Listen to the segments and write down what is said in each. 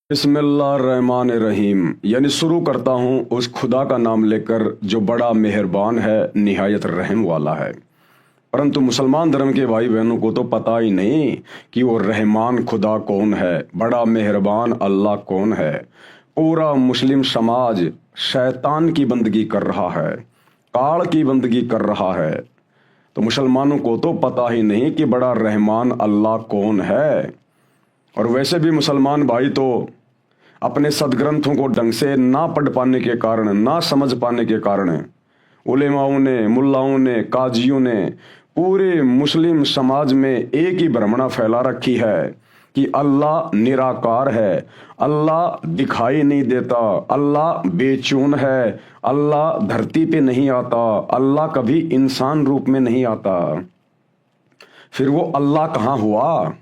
बिस्मिल्लाहिर्रहमानिर्रहीम यानी शुरू करता हूँ उस खुदा का नाम लेकर जो बड़ा मेहरबान है, निहायत रहम वाला है। परंतु मुसलमान धर्म के भाई बहनों को तो पता ही नहीं कि वो रहमान खुदा कौन है, बड़ा मेहरबान अल्लाह कौन है। पूरा मुस्लिम समाज शैतान की बंदगी कर रहा है, काल की बंदगी कर रहा है। तो मुसलमानों को तो पता ही नहीं कि बड़ा रहमान अल्लाह कौन है। और वैसे भी मुसलमान भाई तो अपने सदग्रंथों को ढंग से ना पढ़ पाने के कारण, ना समझ पाने के कारण उलेमाओं ने, मुल्लाओं ने, काजियों ने पूरे मुस्लिम समाज में एक ही भ्रमणा फैला रखी है कि अल्लाह निराकार है, अल्लाह दिखाई नहीं देता, अल्लाह बेचून है, अल्लाह धरती पे नहीं आता, अल्लाह कभी इंसान रूप में नहीं आता। फिर वो अल्लाह कहाँ हुआ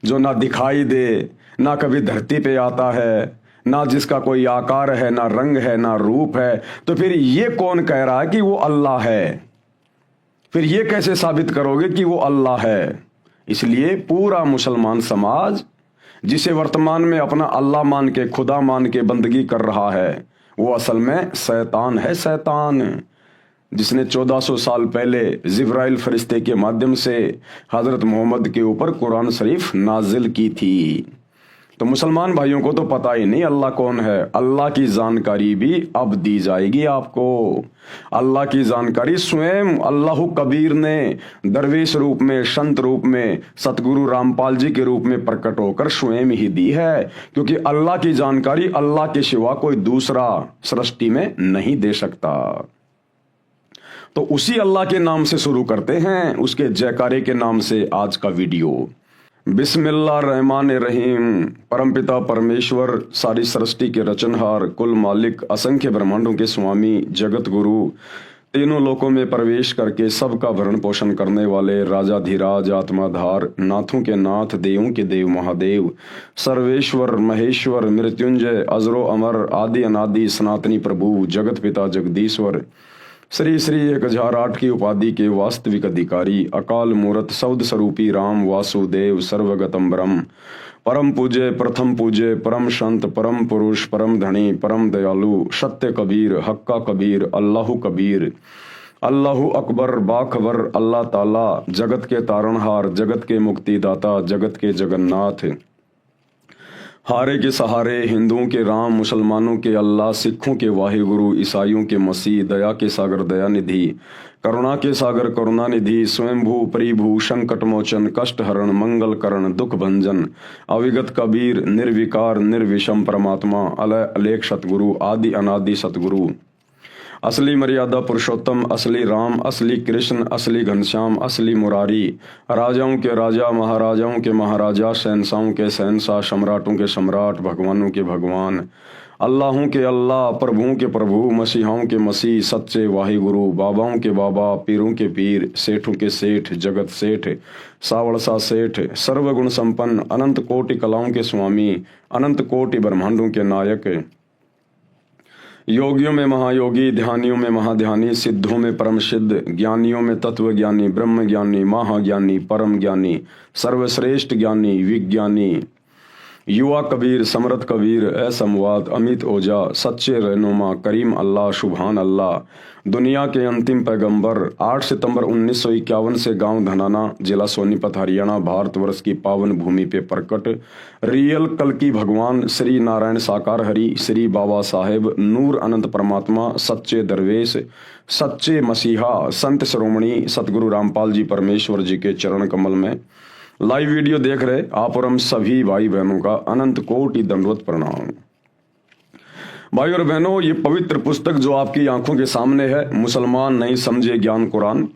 जो ना दिखाई दे, ना कभी धरती पे आता है, ना जिसका कोई आकार है, ना रंग है, ना रूप है। तो फिर ये कौन कह रहा है कि वो अल्लाह है? फिर ये कैसे साबित करोगे कि वो अल्लाह है? इसलिए पूरा मुसलमान समाज जिसे वर्तमान में अपना अल्लाह मान के, खुदा मान के बंदगी कर रहा है, वो असल में शैतान है। शैतान जिसने 1400 साल पहले जिब्राइल फरिश्ते के माध्यम से हजरत मोहम्मद के ऊपर कुरान शरीफ नाजिल की थी। तो मुसलमान भाइयों को तो पता ही नहीं अल्लाह कौन है। अल्लाह की जानकारी भी अब दी जाएगी आपको। अल्लाह की जानकारी स्वयं अल्लाह कबीर ने दरवेश रूप में, संत रूप में, सतगुरु रामपाल जी के रूप में प्रकट होकर स्वयं ही दी है, क्योंकि अल्लाह की जानकारी अल्लाह के सिवा कोई दूसरा सृष्टि में नहीं दे सकता। तो उसी अल्लाह के नाम से शुरू करते हैं, उसके जयकारे के नाम से आज का वीडियो। बिस्मिल्लाहिर्रहमानिर्रहीम। परमपिता परमेश्वर, सारी सृष्टि के रचनहार, कुल मालिक, असंख्य ब्रह्मांडों के स्वामी, जगत गुरु, तीनों लोकों में प्रवेश करके सबका भरण पोषण करने वाले राजाधिराज, आत्माधार, नाथों के नाथ, देवों के देव महादेव, सर्वेश्वर, महेश्वर, मृत्युंजय, अजरो अमर, आदि अनादि, सनातनी प्रभु, जगत पिता जगदीश्वर, श्री श्री 1008 की उपाधि के वास्तविक अधिकारी, अकाल मूर्त, शब्द स्वरूपी राम वासुदेव, सर्वगतम ब्रह्म, परम पूज्य, प्रथम पूज्य, परम संत, परम पुरुष, परम धनी, परम दयालु, सत्य कबीर, हक्का कबीर, अल्लाहु कबीर, अल्लाहु अकबर, बाखबर, अल्लाह ताला, जगत के तारणहार, जगत के मुक्तिदाता, जगत के जगन्नाथ, हारे के सहारे, हिंदुओं के राम, मुसलमानों के अल्लाह, सिखों के वाहिगुरु, ईसाइयों के मसीह, दया के सागर दयानिधि, करुणा के सागर करुणानिधि, स्वयंभू परिभू, संकट मोचन, कष्ट हरण, मंगल करण, दुख भंजन, अविगत कबीर, निर्विकार निर्विषम परमात्मा, अलय अलेख सतगुरु, आदि अनादि सतगुरु, असली मर्यादा पुरुषोत्तम, असली राम, असली कृष्ण, असली घनश्याम, असली मुरारी, राजाओं के राजा, महाराजाओं के महाराजा, शहंशाहों के शहंशाह, सम्राटों के सम्राट, भगवानों के भगवान, अल्लाहों के अल्लाह, प्रभुओं के प्रभु, मसीहाओं के मसीह, सच्चे वाहिगुरु, बाबाओं के बाबा, पीरों के पीर, सेठों के सेठ, जगत सेठ, सावड़सा सेठ, सर्वगुण संपन्न, अनंत कोटि कलाओं के स्वामी, अनंत कोटि ब्रह्मांडों के नायक, योगियों में महायोगी, ध्यानियों में महाध्यानी, सिद्धों में परम सिद्ध, ज्ञानियों में तत्व ज्ञानी, ब्रह्म ज्ञानी, महाज्ञानी, परम ज्ञानी, सर्वश्रेष्ठ ज्ञानी, विज्ञानी, युवा कबीर, समरथ कबीर, असमवाद, अमित ओझा, सच्चे रहनुमा, करीम अल्लाह, सुभान अल्लाह, दुनिया के अंतिम पैगंबर, 8 सितंबर 1951 से गांव धनाना, जिला सोनीपत, हरियाणा, भारतवर्ष की पावन भूमि पे प्रकट रियल कल की भगवान श्री नारायण साकार हरि, श्री बाबा साहेब, नूर अनंत परमात्मा, सच्चे दरवेश, सच्चे मसीहा, संत श्रोमणी सतगुरु रामपाल जी परमेश्वर जी के चरण कमल में लाइव वीडियो देख रहे आप और हम सभी भाई बहनों का अनंत कोटि दंडवत प्रणाम। भाई और बहनों, ये पवित्र पुस्तक जो आपकी आंखों के सामने है, मुसलमान नहीं समझे ज्ञान कुरान,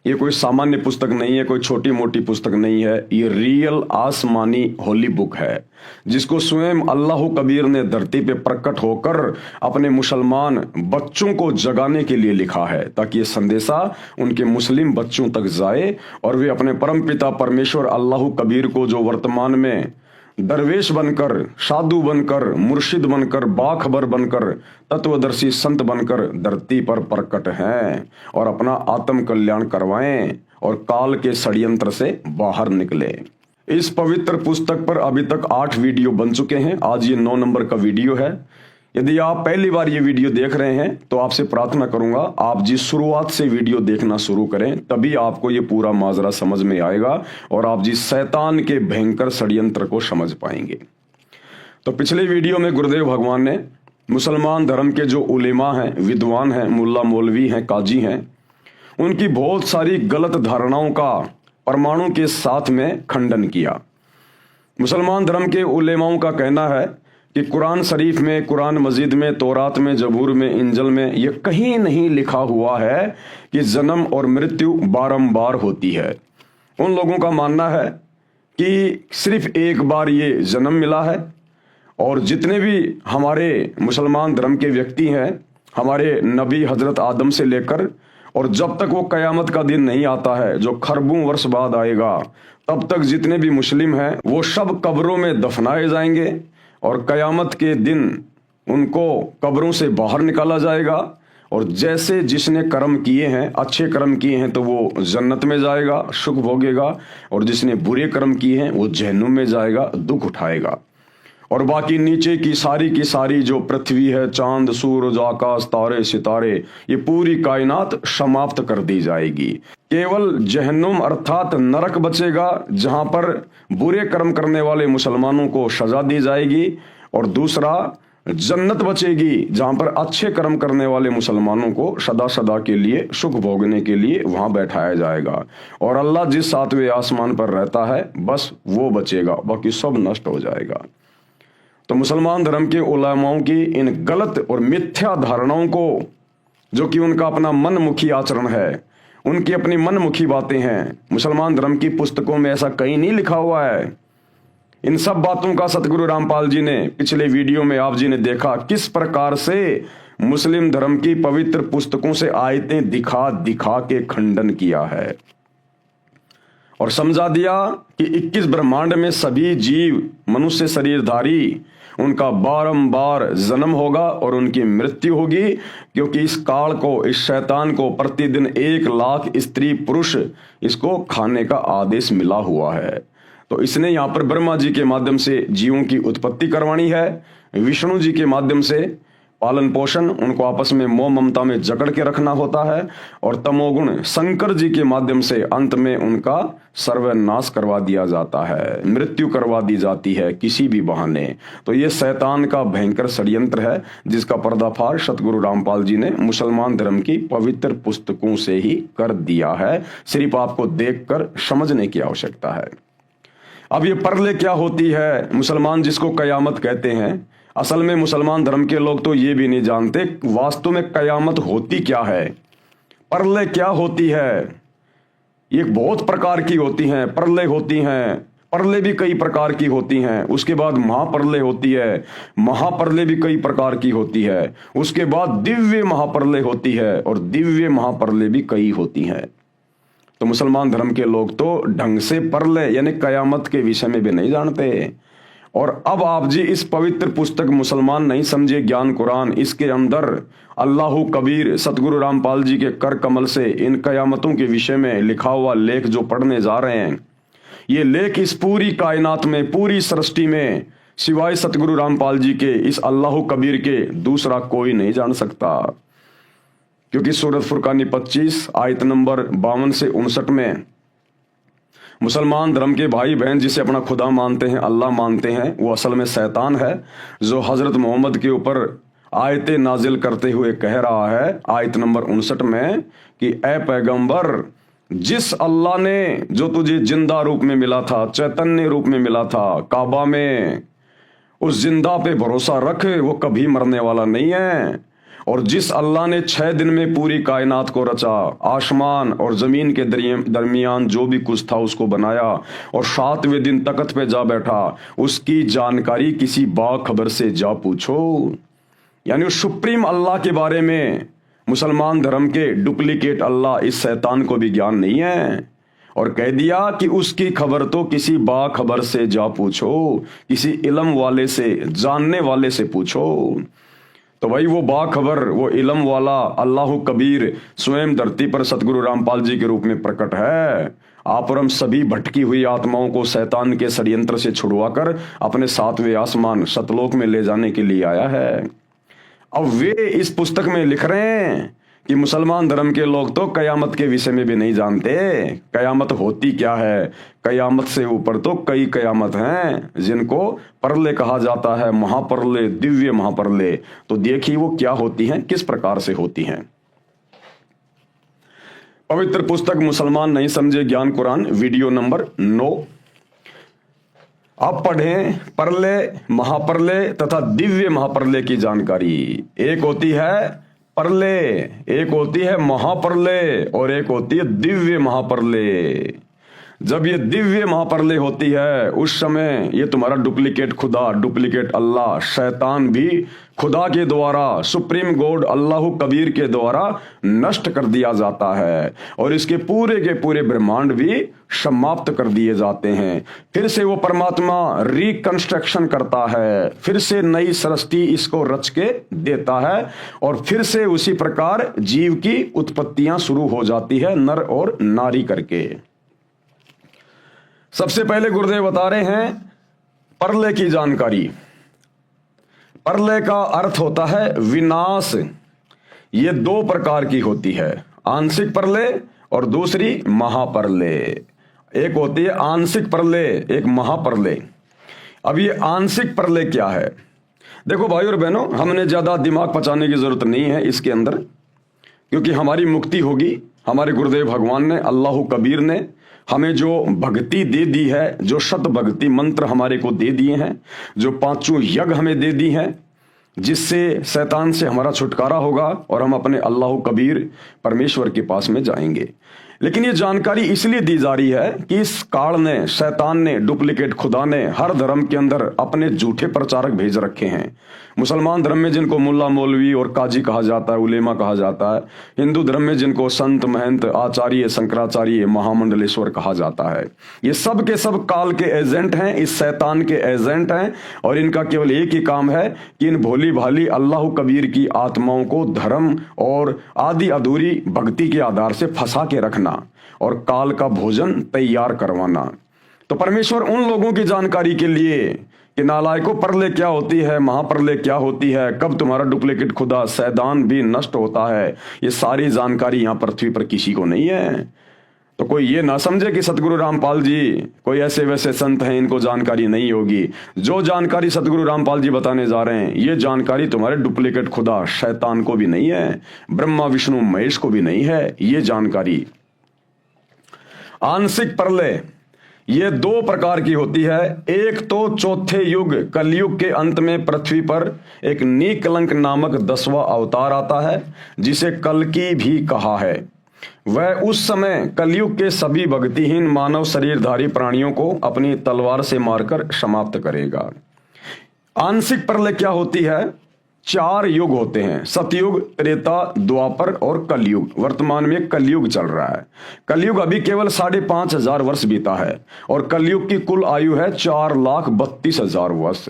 ये कोई सामान्य पुस्तक नहीं है, कोई छोटी मोटी पुस्तक नहीं है। ये रियल आसमानी होली बुक है, जिसको स्वयं अल्लाह कबीर ने धरती पे प्रकट होकर अपने मुसलमान बच्चों को जगाने के लिए लिखा है, ताकि ये संदेशा उनके मुस्लिम बच्चों तक जाए और वे अपने परम पिता परमेश्वर अल्लाह कबीर को, जो वर्तमान में दरवेश बनकर, साधु बनकर, मुर्शिद बनकर, बाखबर बनकर, तत्वदर्शी संत बनकर धरती पर प्रकट हैं, और अपना आत्म कल्याण करवाएं और काल के षड्यंत्र से बाहर निकले। इस पवित्र पुस्तक पर अभी तक 8 वीडियो बन चुके हैं। आज ये 9 नंबर का वीडियो है। यदि आप पहली बार ये वीडियो देख रहे हैं तो आपसे प्रार्थना करूंगा आप जी शुरुआत से वीडियो देखना शुरू करें, तभी आपको ये पूरा माजरा समझ में आएगा और आप जी शैतान के भयंकर षड्यंत्र को समझ पाएंगे। तो पिछले वीडियो में गुरुदेव भगवान ने मुसलमान धर्म के जो उलेमा हैं, विद्वान हैं, मुल्ला मौलवी हैं, काजी हैं, उनकी बहुत सारी गलत धारणाओं का परमाणु के साथ में खंडन किया। मुसलमान धर्म के उलेमाओं का कहना है कि कुरान शरीफ में, कुरान मजीद में, तौरात में, जबूर में, इंजल में यह कहीं नहीं लिखा हुआ है कि जन्म और मृत्यु बारंबार होती है। उन लोगों का मानना है कि सिर्फ एक बार ये जन्म मिला है और जितने भी हमारे मुसलमान धर्म के व्यक्ति हैं, हमारे नबी हजरत आदम से लेकर और जब तक वो कयामत का दिन नहीं आता है जो खरबों वर्ष बाद आएगा, तब तक जितने भी मुस्लिम हैं वो सब कब्रों में दफनाए जाएंगे और कयामत के दिन उनको कब्रों से बाहर निकाला जाएगा। और जैसे जिसने कर्म किए हैं, अच्छे कर्म किए हैं तो वो जन्नत में जाएगा, सुख भोगेगा, और जिसने बुरे कर्म किए हैं वो जहन्नुम में जाएगा, दुख उठाएगा। और बाकी नीचे की सारी जो पृथ्वी है, चांद, सूरज, आकाश, तारे, सितारे, ये पूरी कायनात समाप्त कर दी जाएगी। केवल जहन्नुम अर्थात नरक बचेगा, जहां पर बुरे कर्म करने वाले मुसलमानों को सजा दी जाएगी, और दूसरा जन्नत बचेगी, जहां पर अच्छे कर्म करने वाले मुसलमानों को सदा सदा के लिए सुख भोगने के लिए वहां बैठाया जाएगा। और अल्लाह जिस 7वें आसमान पर रहता है बस वो बचेगा, बाकी सब नष्ट हो जाएगा। तो मुसलमान धर्म के उलेमाओं की इन गलत और मिथ्या धारणाओं को, जो कि उनका अपना मनमुखी आचरण है, उनकी अपनी मनमुखी बातें हैं, मुसलमान धर्म की पुस्तकों में ऐसा कहीं नहीं लिखा हुआ है। इन सब बातों का सतगुरु रामपाल जी ने पिछले वीडियो में आप जी ने देखा किस प्रकार से मुस्लिम धर्म की पवित्र पुस्तकों से आयतें दिखा दिखा के खंडन किया है और समझा दिया कि 21 ब्रह्मांड में सभी जीव मनुष्य शरीरधारी, उनका बारंबार जन्म होगा और उनकी मृत्यु होगी, क्योंकि इस काल को, इस शैतान को प्रतिदिन 1 लाख स्त्री पुरुष इसको खाने का आदेश मिला हुआ है। तो इसने यहाँ पर ब्रह्मा जी के माध्यम से जीवों की उत्पत्ति करवानी है, विष्णु जी के माध्यम से पालन पोषण, उनको आपस में मोह ममता में जकड़ के रखना होता है, और तमोगुण शंकर जी के माध्यम से अंत में उनका सर्वनाश करवा दिया जाता है, मृत्यु करवा दी जाती है किसी भी बहाने। तो ये शैतान का भयंकर षड्यंत्र है, जिसका पर्दाफाश सतगुरु रामपाल जी ने मुसलमान धर्म की पवित्र पुस्तकों से ही कर दिया है। सिर्फ आपको देखकर समझने की आवश्यकता है। अब ये परले क्या होती है, मुसलमान जिसको कयामत कहते हैं, असल में मुसलमान धर्म के लोग तो ये भी नहीं जानते वास्तव में कयामत होती क्या है, परले क्या होती है। ये बहुत प्रकार की होती हैं, परले होती हैं, परले भी कई प्रकार की होती हैं, उसके बाद महापरले होती है, महापरले भी कई प्रकार की होती है, उसके बाद दिव्य महापरले होती है, और दिव्य महापरले भी कई होती हैं। तो मुसलमान धर्म के लोग तो ढंग से परले यानी कयामत के विषय में भी नहीं जानते। और अब आप जी इस पवित्र पुस्तक मुसलमान नहीं समझे ज्ञान कुरान, इसके अंदर अल्लाहु कबीर सतगुरु रामपाल जी के कर कमल से इन कयामतों के विषय में लिखा हुआ लेख जो पढ़ने जा रहे हैं, ये लेख इस पूरी कायनात में, पूरी सृष्टि में सिवाय सतगुरु रामपाल जी के, इस अल्लाहु कबीर के दूसरा कोई नहीं जान सकता। क्योंकि सूरत फुरकानी 25 आयत नंबर 52 से 59 में मुसलमान धर्म के भाई बहन जिसे अपना खुदा मानते हैं, अल्लाह मानते हैं, वो असल में शैतान है, जो हजरत मोहम्मद के ऊपर आयतें नाजिल करते हुए कह रहा है आयत नंबर 59 में कि ए पैगंबर, जिस अल्लाह ने जो तुझे जिंदा रूप में मिला था, चैतन्य रूप में मिला था काबा में, उस जिंदा पे भरोसा रख, वो कभी मरने वाला नहीं है। और जिस अल्लाह ने 6 दिन में पूरी कायनात को रचा, आसमान और जमीन के दरमियान जो भी कुछ था उसको बनाया, और 7वें दिन तख्त पे जा बैठा, उसकी जानकारी किसी बाखबर से जा पूछो। यानी उस सुप्रीम अल्लाह के बारे में मुसलमान धर्म के डुप्लीकेट अल्लाह इस शैतान को भी ज्ञान नहीं है, और कह दिया कि उसकी खबर तो किसी बाखबर से जा पूछो, किसी इल्म वाले से, जानने वाले से पूछो। तो भाई वो बाखबर, वो इल्म वाला अल्लाह कबीर स्वयं धरती पर सतगुरु रामपाल जी के रूप में प्रकट है। आप और हम सभी भटकी हुई आत्माओं को शैतान के षड्यंत्र से छुड़वाकर अपने सातवें आसमान सतलोक में ले जाने के लिए आया है। अब वे इस पुस्तक में लिख रहे हैं कि मुसलमान धर्म के लोग तो कयामत के विषय में भी नहीं जानते। कयामत होती क्या है? कयामत से ऊपर तो कई कयामत हैं जिनको परले कहा जाता है, महापरले, दिव्य महापरले। तो देखिए वो क्या होती हैं, किस प्रकार से होती हैं। पवित्र पुस्तक मुसलमान नहीं समझे ज्ञान कुरान, वीडियो नंबर 9। अब पढ़ें परले, महापरले तथा दिव्य महापरले की जानकारी। एक होती है परले, एक होती है महापरले और एक होती है दिव्य महापरले। जब ये दिव्य महापरले होती है उस समय ये तुम्हारा डुप्लीकेट खुदा, डुप्लीकेट अल्लाह, शैतान भी खुदा के द्वारा, सुप्रीम गॉड अल्लाह कबीर के द्वारा नष्ट कर दिया जाता है और इसके पूरे के पूरे ब्रह्मांड भी समाप्त कर दिए जाते हैं। फिर से वो परमात्मा रिकंस्ट्रक्शन करता है, फिर से नई सृष्टि इसको रच के देता है और फिर से उसी प्रकार जीव की उत्पत्तियां शुरू हो जाती है, नर और नारी करके। सबसे पहले गुरुदेव बता रहे हैं परले की जानकारी। परले का अर्थ होता है विनाश। ये दो प्रकार की होती है, आंशिक परले और दूसरी महापरले। एक होती है आंशिक परले, एक महापरले। अब ये आंशिक परले क्या है? देखो भाई और बहनों, हमने ज्यादा दिमाग पचाने की जरूरत नहीं है इसके अंदर, क्योंकि हमारी मुक्ति होगी। हमारे गुरुदेव भगवान ने, अल्लाह कबीर ने हमें जो भक्ति दे दी है, जो शत भक्ति मंत्र हमारे को दे दिए हैं, जो पांचों यज्ञ हमें दे दी हैं, जिससे शैतान से हमारा छुटकारा होगा और हम अपने अल्लाह कबीर परमेश्वर के पास में जाएंगे। लेकिन ये जानकारी इसलिए दी जा रही है कि इस काल ने, शैतान ने, डुप्लीकेट खुदा ने हर धर्म के अंदर अपने झूठे प्रचारक भेज रखे हैं। मुसलमान धर्म में जिनको मुल्ला मौलवी और काजी कहा जाता है, उलेमा कहा जाता है। हिंदू धर्म में जिनको संत, महंत, आचार्य, शंकराचार्य, महामंडलेश्वर कहा जाता है। ये सब के सब काल के एजेंट हैं, इस शैतान के एजेंट हैं और इनका केवल एक ही काम है कि इन भोली भाली अल्लाह कबीर की आत्माओं को धर्म और आदि अधूरी भक्ति के आधार से फंसा के रखना और काल का भोजन तैयार करवाना। तो परमेश्वर उन लोगों की जानकारी के लिए कि नालायकों, परले क्या होती है, महापरले क्या होती है, कब तुम्हारा डुप्लीकेट खुदा शैतान भी नष्ट होता है, ये सारी जानकारी यहां पृथ्वी पर किसी को नहीं है। तो कोई ये ना समझे कि सतगुरु रामपाल जी कोई ऐसे वैसे संत हैं, इनको जानकारी नहीं होगी। जो जानकारी सतगुरु रामपाल जी बताने जा रहे हैं, ये जानकारी तुम्हारे डुप्लीकेट खुदा शैतान को भी नहीं है, ब्रह्मा विष्णु महेश को भी नहीं है। ये जानकारी आंशिक परले ये दो प्रकार की होती है। एक तो चौथे युग, कलयुग के अंत में पृथ्वी पर एक निकलंक नामक 10वां अवतार आता है, जिसे कल्कि भी कहा है। वह उस समय कलयुग के सभी भक्तिहीन मानव शरीरधारी प्राणियों को अपनी तलवार से मारकर समाप्त करेगा। आंशिक प्रलय क्या होती है? 4 युग होते हैं, सतयुग, त्रेता, द्वापर और कलयुग। वर्तमान में कलयुग चल रहा है। कलयुग अभी केवल 5,500 वर्ष बीता है और कलयुग की कुल आयु है 4,32,000 वर्ष।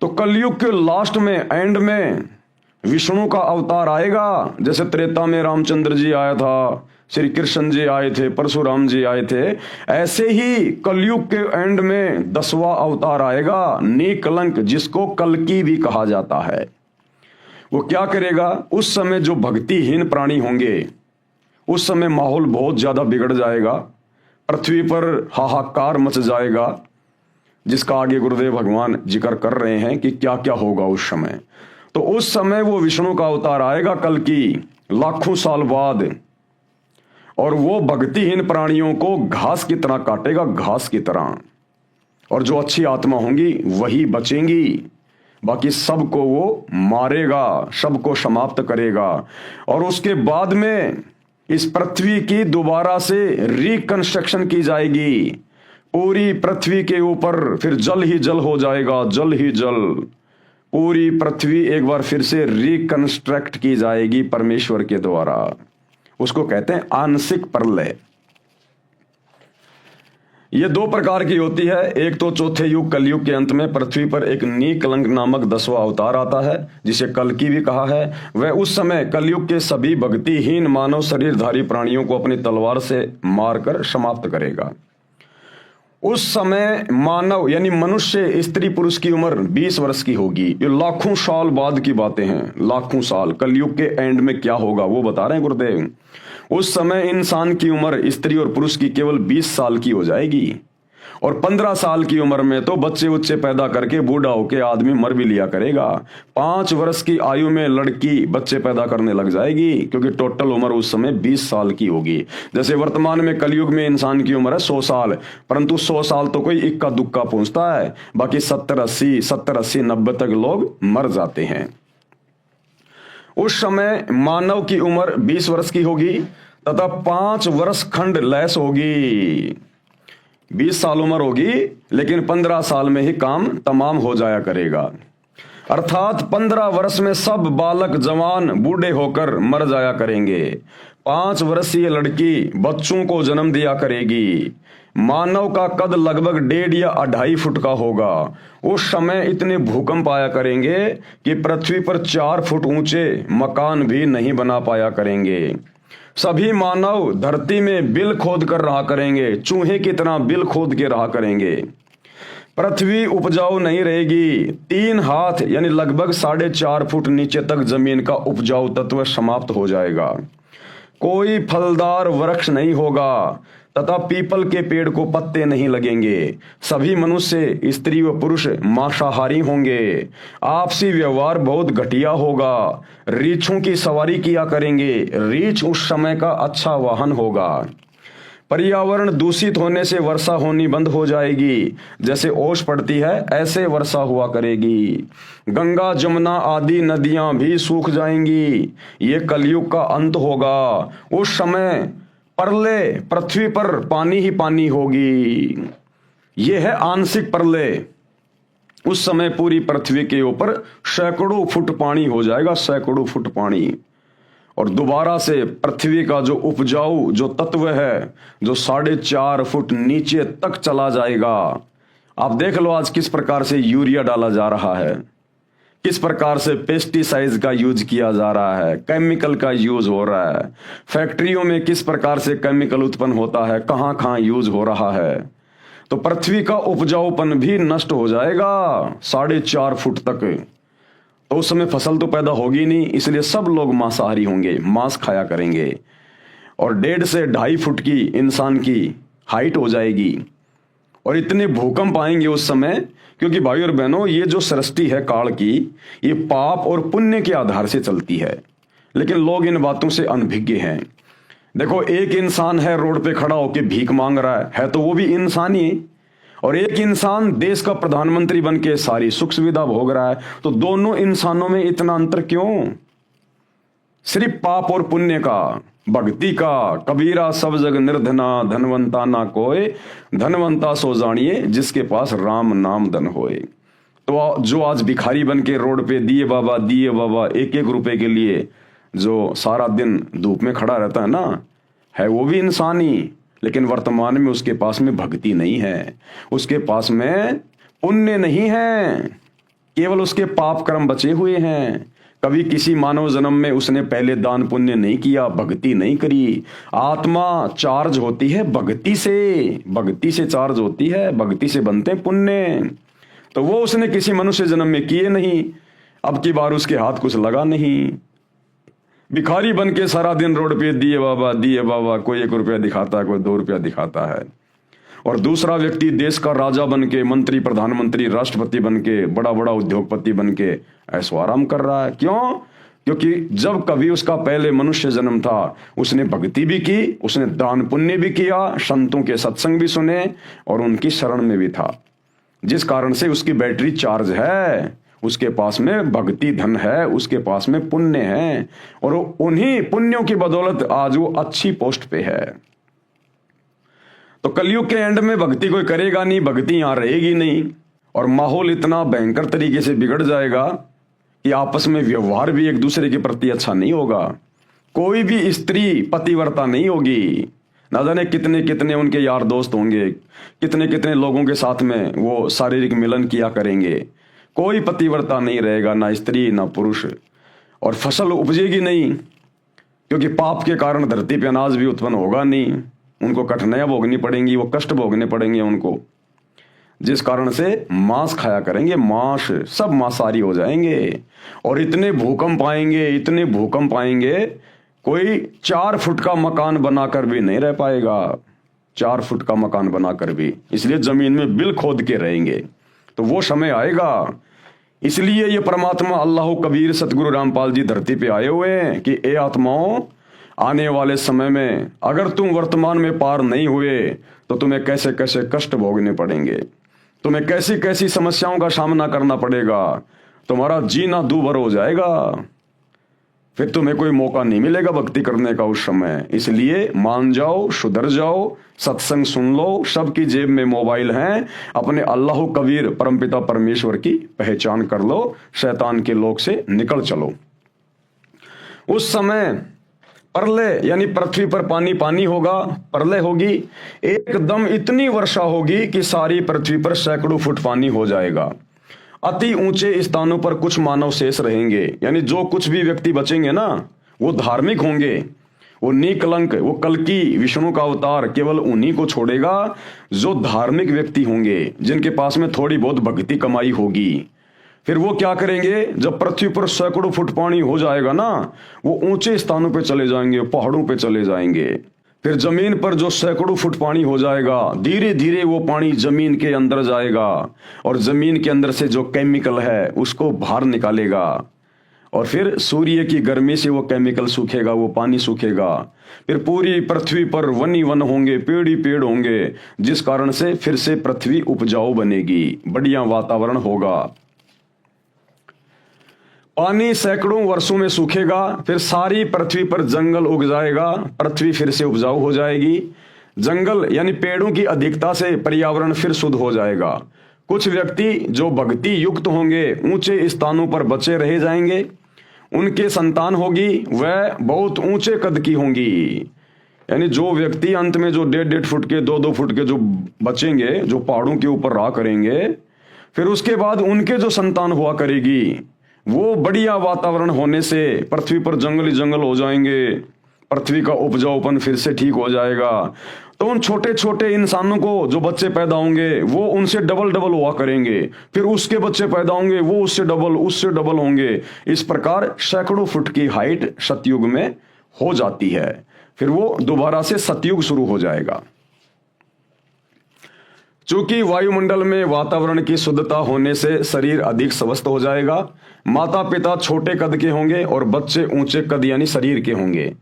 तो कलयुग के लास्ट में, एंड में विष्णु का अवतार आएगा। जैसे त्रेता में रामचंद्र जी आया था, श्री कृष्ण जी आए थे, परशुराम जी आए थे, ऐसे ही कलयुग के एंड में 10वां अवतार आएगा, निकलंक, जिसको कल्कि भी कहा जाता है। वो क्या करेगा? उस समय जो भक्तिहीन प्राणी होंगे, उस समय माहौल बहुत ज्यादा बिगड़ जाएगा, पृथ्वी पर हाहाकार मच जाएगा, जिसका आगे गुरुदेव भगवान जिक्र कर रहे हैं कि क्या क्या होगा उस समय। तो उस समय वो विष्णु का अवतार आएगा कल्कि, लाखों साल बाद, और वो भक्तिहीन प्राणियों को घास की तरह काटेगा, घास की तरह। और जो अच्छी आत्मा होंगी वही बचेंगी, बाकी सबको वो मारेगा, सबको समाप्त करेगा। और उसके बाद में इस पृथ्वी की दोबारा से रिकंस्ट्रक्शन की जाएगी। पूरी पृथ्वी के ऊपर फिर जल ही जल हो जाएगा, जल ही जल। पूरी पृथ्वी एक बार फिर से रिकंस्ट्रक्ट की जाएगी परमेश्वर के द्वारा। उसको कहते हैं आंशिक प्रलय। ये दो प्रकार की होती है। एक तो चौथे युग कलयुग के अंत में पृथ्वी पर एक नीकलंक नामक 10वां अवतार आता है, जिसे कल्कि भी कहा है। वह उस समय कलयुग के सभी भक्तिहीन मानव शरीरधारी प्राणियों को अपनी तलवार से मारकर समाप्त करेगा। उस समय मानव यानी मनुष्य, स्त्री पुरुष की उम्र 20 वर्ष की होगी। ये लाखों साल बाद की बातें हैं, लाखों साल। कलयुग के एंड में क्या होगा वो बता रहे हैं गुरुदेव। उस समय इंसान की उम्र स्त्री और पुरुष की केवल 20 साल की हो जाएगी, और 15 साल की उम्र में तो बच्चे उच्चे पैदा करके बूढ़ा होके आदमी मर भी लिया करेगा। 5 वर्ष की आयु में लड़की बच्चे पैदा करने लग जाएगी, क्योंकि टोटल उम्र उस समय 20 साल की होगी। जैसे वर्तमान में कलयुग में इंसान की उम्र है 100 साल, परंतु 100 साल तो कोई इक्का दुक्का पहुंचता है, बाकी 70-80 90 तक लोग मर जाते हैं। उस समय मानव की उम्र 20 वर्ष की होगी तथा 5 वर्ष खंड लैस होगी। 20 साल उम्र होगी, लेकिन 15 साल में ही काम तमाम हो जाया करेगा। अर्थात 15 वर्ष में सब बालक जवान बूढ़े होकर मर जाया करेंगे। 5 वर्षीय लड़की बच्चों को जन्म दिया करेगी। मानव का कद लगभग 1.5 या 2.5 फुट का होगा। उस समय इतने भूकंप आया करेंगे कि पृथ्वी पर 4 फुट ऊंचे मकान भी नहीं बना पाया करेंगे। सभी मानव धरती में बिल खोद कर रहा करेंगे, चूहे की तरह बिल खोद के रहा करेंगे। पृथ्वी उपजाऊ नहीं रहेगी। 3 हाथ यानी लगभग 4.5 फुट नीचे तक जमीन का उपजाऊ तत्व समाप्त हो जाएगा। कोई फलदार वृक्ष नहीं होगा तथा पीपल के पेड़ को पत्ते नहीं लगेंगे। सभी मनुष्य, स्त्री व पुरुष मांसाहारी होंगे। आपसी व्यवहार बहुत घटिया होगा। रीछों की सवारी किया करेंगे। रीछ उस समय का अच्छा वाहन होगा। पर्यावरण दूषित होने से वर्षा होनी बंद हो जाएगी। जैसे ओस पड़ती है ऐसे वर्षा हुआ करेगी। गंगा जमुना आदि नदियां भी सूख जाएंगी। ये कलयुग का अंत होगा। उस समय प्रलय, पृथ्वी पर पानी ही पानी होगी। यह है आंशिक प्रलय। उस समय पूरी पृथ्वी के ऊपर सैकड़ों फुट पानी हो जाएगा, सैकड़ों फुट पानी। और दोबारा से पृथ्वी का जो उपजाऊ जो तत्व है, जो 4.5 फुट नीचे तक चला जाएगा। आप देख लो आज किस प्रकार से यूरिया डाला जा रहा है, किस प्रकार से पेस्टिसाइड्स का यूज किया जा रहा है, केमिकल का यूज हो रहा है। फैक्ट्रियों में किस प्रकार से केमिकल उत्पन्न होता है, कहां कहां यूज हो रहा है। तो पृथ्वी का उपजाऊपन भी नष्ट हो जाएगा 4.5 फुट तक। तो उस समय फसल तो पैदा होगी नहीं, इसलिए सब लोग मांसाहारी होंगे, मांस खाया करेंगे। और 1.5 से 2.5 फुट की इंसान की हाइट हो जाएगी। और इतने भूकंप आएंगे उस समय, क्योंकि भाई और बहनों ये जो सृष्टि है काल की, ये पाप और पुण्य के आधार से चलती है। लेकिन लोग इन बातों से अनभिज्ञ हैं। देखो, एक इंसान है रोड पे खड़ा होकर भीख मांग रहा है तो वो भी इंसान ही। और एक इंसान देश का प्रधानमंत्री बन के सारी सुख सुविधा भोग रहा है। तो दोनों इंसानों में इतना अंतर क्यों? सिर्फ पाप और पुण्य का, भक्ति का। कबीरा सब जग निर्धना, धनवंता ना कोय, धनवंता सो जानिए जिसके पास राम नाम धन होए। तो जो आज भिखारी बन के रोड पे दिए बाबा 1-1 रुपए के लिए जो सारा दिन धूप में खड़ा रहता है ना, है वो भी इंसान ही। लेकिन वर्तमान में उसके पास में भक्ति नहीं है, उसके पास में पुण्य नहीं है, केवल उसके पाप कर्म बचे हुए हैं। कभी किसी मानव जन्म में उसने पहले दान पुण्य नहीं किया, भक्ति नहीं करी। आत्मा चार्ज होती है भक्ति से, भक्ति से चार्ज होती है, भक्ति से बनते हैं पुण्य। तो वो उसने किसी मनुष्य जन्म में किए नहीं, अब की बार उसके हाथ कुछ लगा नहीं। भिखारी बन के सारा दिन रोड पे दिए बाबा, कोई 1 रुपया दिखाता है, कोई 2 रुपया दिखाता है। और दूसरा व्यक्ति देश का राजा बन के, मंत्री, प्रधानमंत्री, राष्ट्रपति बन के, बड़ा बड़ा उद्योगपति बन के ऐशो आराम कर रहा है। क्यों? क्योंकि जब कभी उसका पहले मनुष्य जन्म था, उसने भक्ति भी की, उसने दान पुण्य भी किया, संतों के सत्संग भी सुने और उनकी शरण में भी था, जिस कारण से उसकी बैटरी चार्ज है। उसके पास में भक्ति धन है, उसके पास में पुण्य है, और उन्हीं पुण्यों की बदौलत आज वो अच्छी पोस्ट पे है। तो कलयुग के एंड में भक्ति कोई करेगा नहीं, भक्ति यहां रहेगी नहीं, और माहौल इतना भयंकर तरीके से बिगड़ जाएगा कि आपस में व्यवहार भी एक दूसरे के प्रति अच्छा नहीं होगा। कोई भी स्त्री पतिव्रता नहीं होगी। ना जाने कितने कितने उनके यार दोस्त होंगे, कितने कितने लोगों के साथ में वो शारीरिक मिलन किया करेंगे। कोई पतिव्रता नहीं रहेगा, ना स्त्री ना पुरुष, और फसल उपजेगी नहीं, क्योंकि पाप के कारण धरती पे अनाज भी उत्पन्न होगा नहीं। उनको कठिनाइयां भोगनी पड़ेंगी, वो कष्ट भोगने पड़ेंगे उनको, जिस कारण से मांस खाया करेंगे, मांस सब मांसाहारी हो जाएंगे। और इतने भूकंप आएंगे, इतने भूकंप आएंगे, कोई 4 फुट का मकान बनाकर भी नहीं रह पाएगा, 4 फुट का मकान बनाकर भी। इसलिए जमीन में बिल खोद के रहेंगे। तो वो समय आएगा। इसलिए ये परमात्मा अल्लाह कबीर सतगुरु रामपाल जी धरती पे आए हुए हैं कि ए आत्माओं, आने वाले समय में अगर तुम वर्तमान में पार नहीं हुए तो तुम्हें कैसे कैसे कष्ट भोगने पड़ेंगे, तुम्हें कैसी कैसी समस्याओं का सामना करना पड़ेगा, तुम्हारा जीना दूभर हो जाएगा, फिर तुम्हें कोई मौका नहीं मिलेगा भक्ति करने का उस समय। इसलिए मान जाओ, सुधर जाओ, सत्संग सुन लो, सबकी जेब में मोबाइल हैं, अपने अल्लाह कबीर परमपिता परमेश्वर की पहचान कर लो, शैतान के लोक से निकल चलो। उस समय प्रलय यानी पृथ्वी पर पानी पानी होगा, प्रलय होगी, एकदम इतनी वर्षा होगी कि सारी पृथ्वी पर सैकड़ों फुट पानी हो जाएगा। अति ऊंचे स्थानों पर कुछ मानव शेष रहेंगे, यानी जो कुछ भी व्यक्ति बचेंगे ना, वो धार्मिक होंगे, वो निकलंक, वो कल्कि विष्णु का अवतार केवल उन्हीं को छोड़ेगा जो धार्मिक व्यक्ति होंगे, जिनके पास में थोड़ी बहुत भक्ति कमाई होगी। फिर वो क्या करेंगे, जब पृथ्वी पर सैकड़ों फुट पानी हो जाएगा ना, वो ऊंचे स्थानों पे चले जाएंगे, पहाड़ों पे चले जाएंगे। फिर जमीन पर जो सैकड़ों फुट पानी हो जाएगा, धीरे धीरे वो पानी जमीन के अंदर जाएगा और जमीन के अंदर से जो केमिकल है उसको बाहर निकालेगा, और फिर सूर्य की गर्मी से वो केमिकल सूखेगा, वो पानी सूखेगा। फिर पूरी पृथ्वी पर वन ही वन होंगे, पेड़ ही पेड़ होंगे, जिस कारण से फिर से पृथ्वी उपजाऊ बनेगी, बढ़िया वातावरण होगा। पानी सैकड़ों वर्षों में सूखेगा, फिर सारी पृथ्वी पर जंगल उग जाएगा, पृथ्वी फिर से उपजाऊ हो जाएगी। जंगल यानी पेड़ों की अधिकता से पर्यावरण फिर शुद्ध हो जाएगा। कुछ व्यक्ति जो भक्ति युक्त होंगे ऊंचे स्थानों पर बचे रह जाएंगे, उनके संतान होगी वह बहुत ऊंचे कद की होंगी। यानी जो व्यक्ति अंत में जो 1.5 फुट के 2-2 फुट के जो बचेंगे, जो पहाड़ों के ऊपर रहा करेंगे, फिर उसके बाद उनके जो संतान हुआ करेगी वो बढ़िया वातावरण होने से पृथ्वी पर जंगल ही जंगल हो जाएंगे, पृथ्वी का उपजाऊपन फिर से ठीक हो जाएगा। तो उन छोटे छोटे इंसानों को जो बच्चे पैदा होंगे वो उनसे डबल डबल हुआ करेंगे, फिर उसके बच्चे पैदा होंगे वो उससे डबल होंगे। इस प्रकार सैकड़ों फुट की हाइट सतयुग में हो जाती है, फिर वो दोबारा से सतयुग शुरू हो जाएगा। चूंकि वायुमंडल में वातावरण की शुद्धता होने से शरीर अधिक स्वस्थ हो जाएगा, माता पिता छोटे कद के होंगे और बच्चे ऊंचे कद यानी शरीर के होंगे।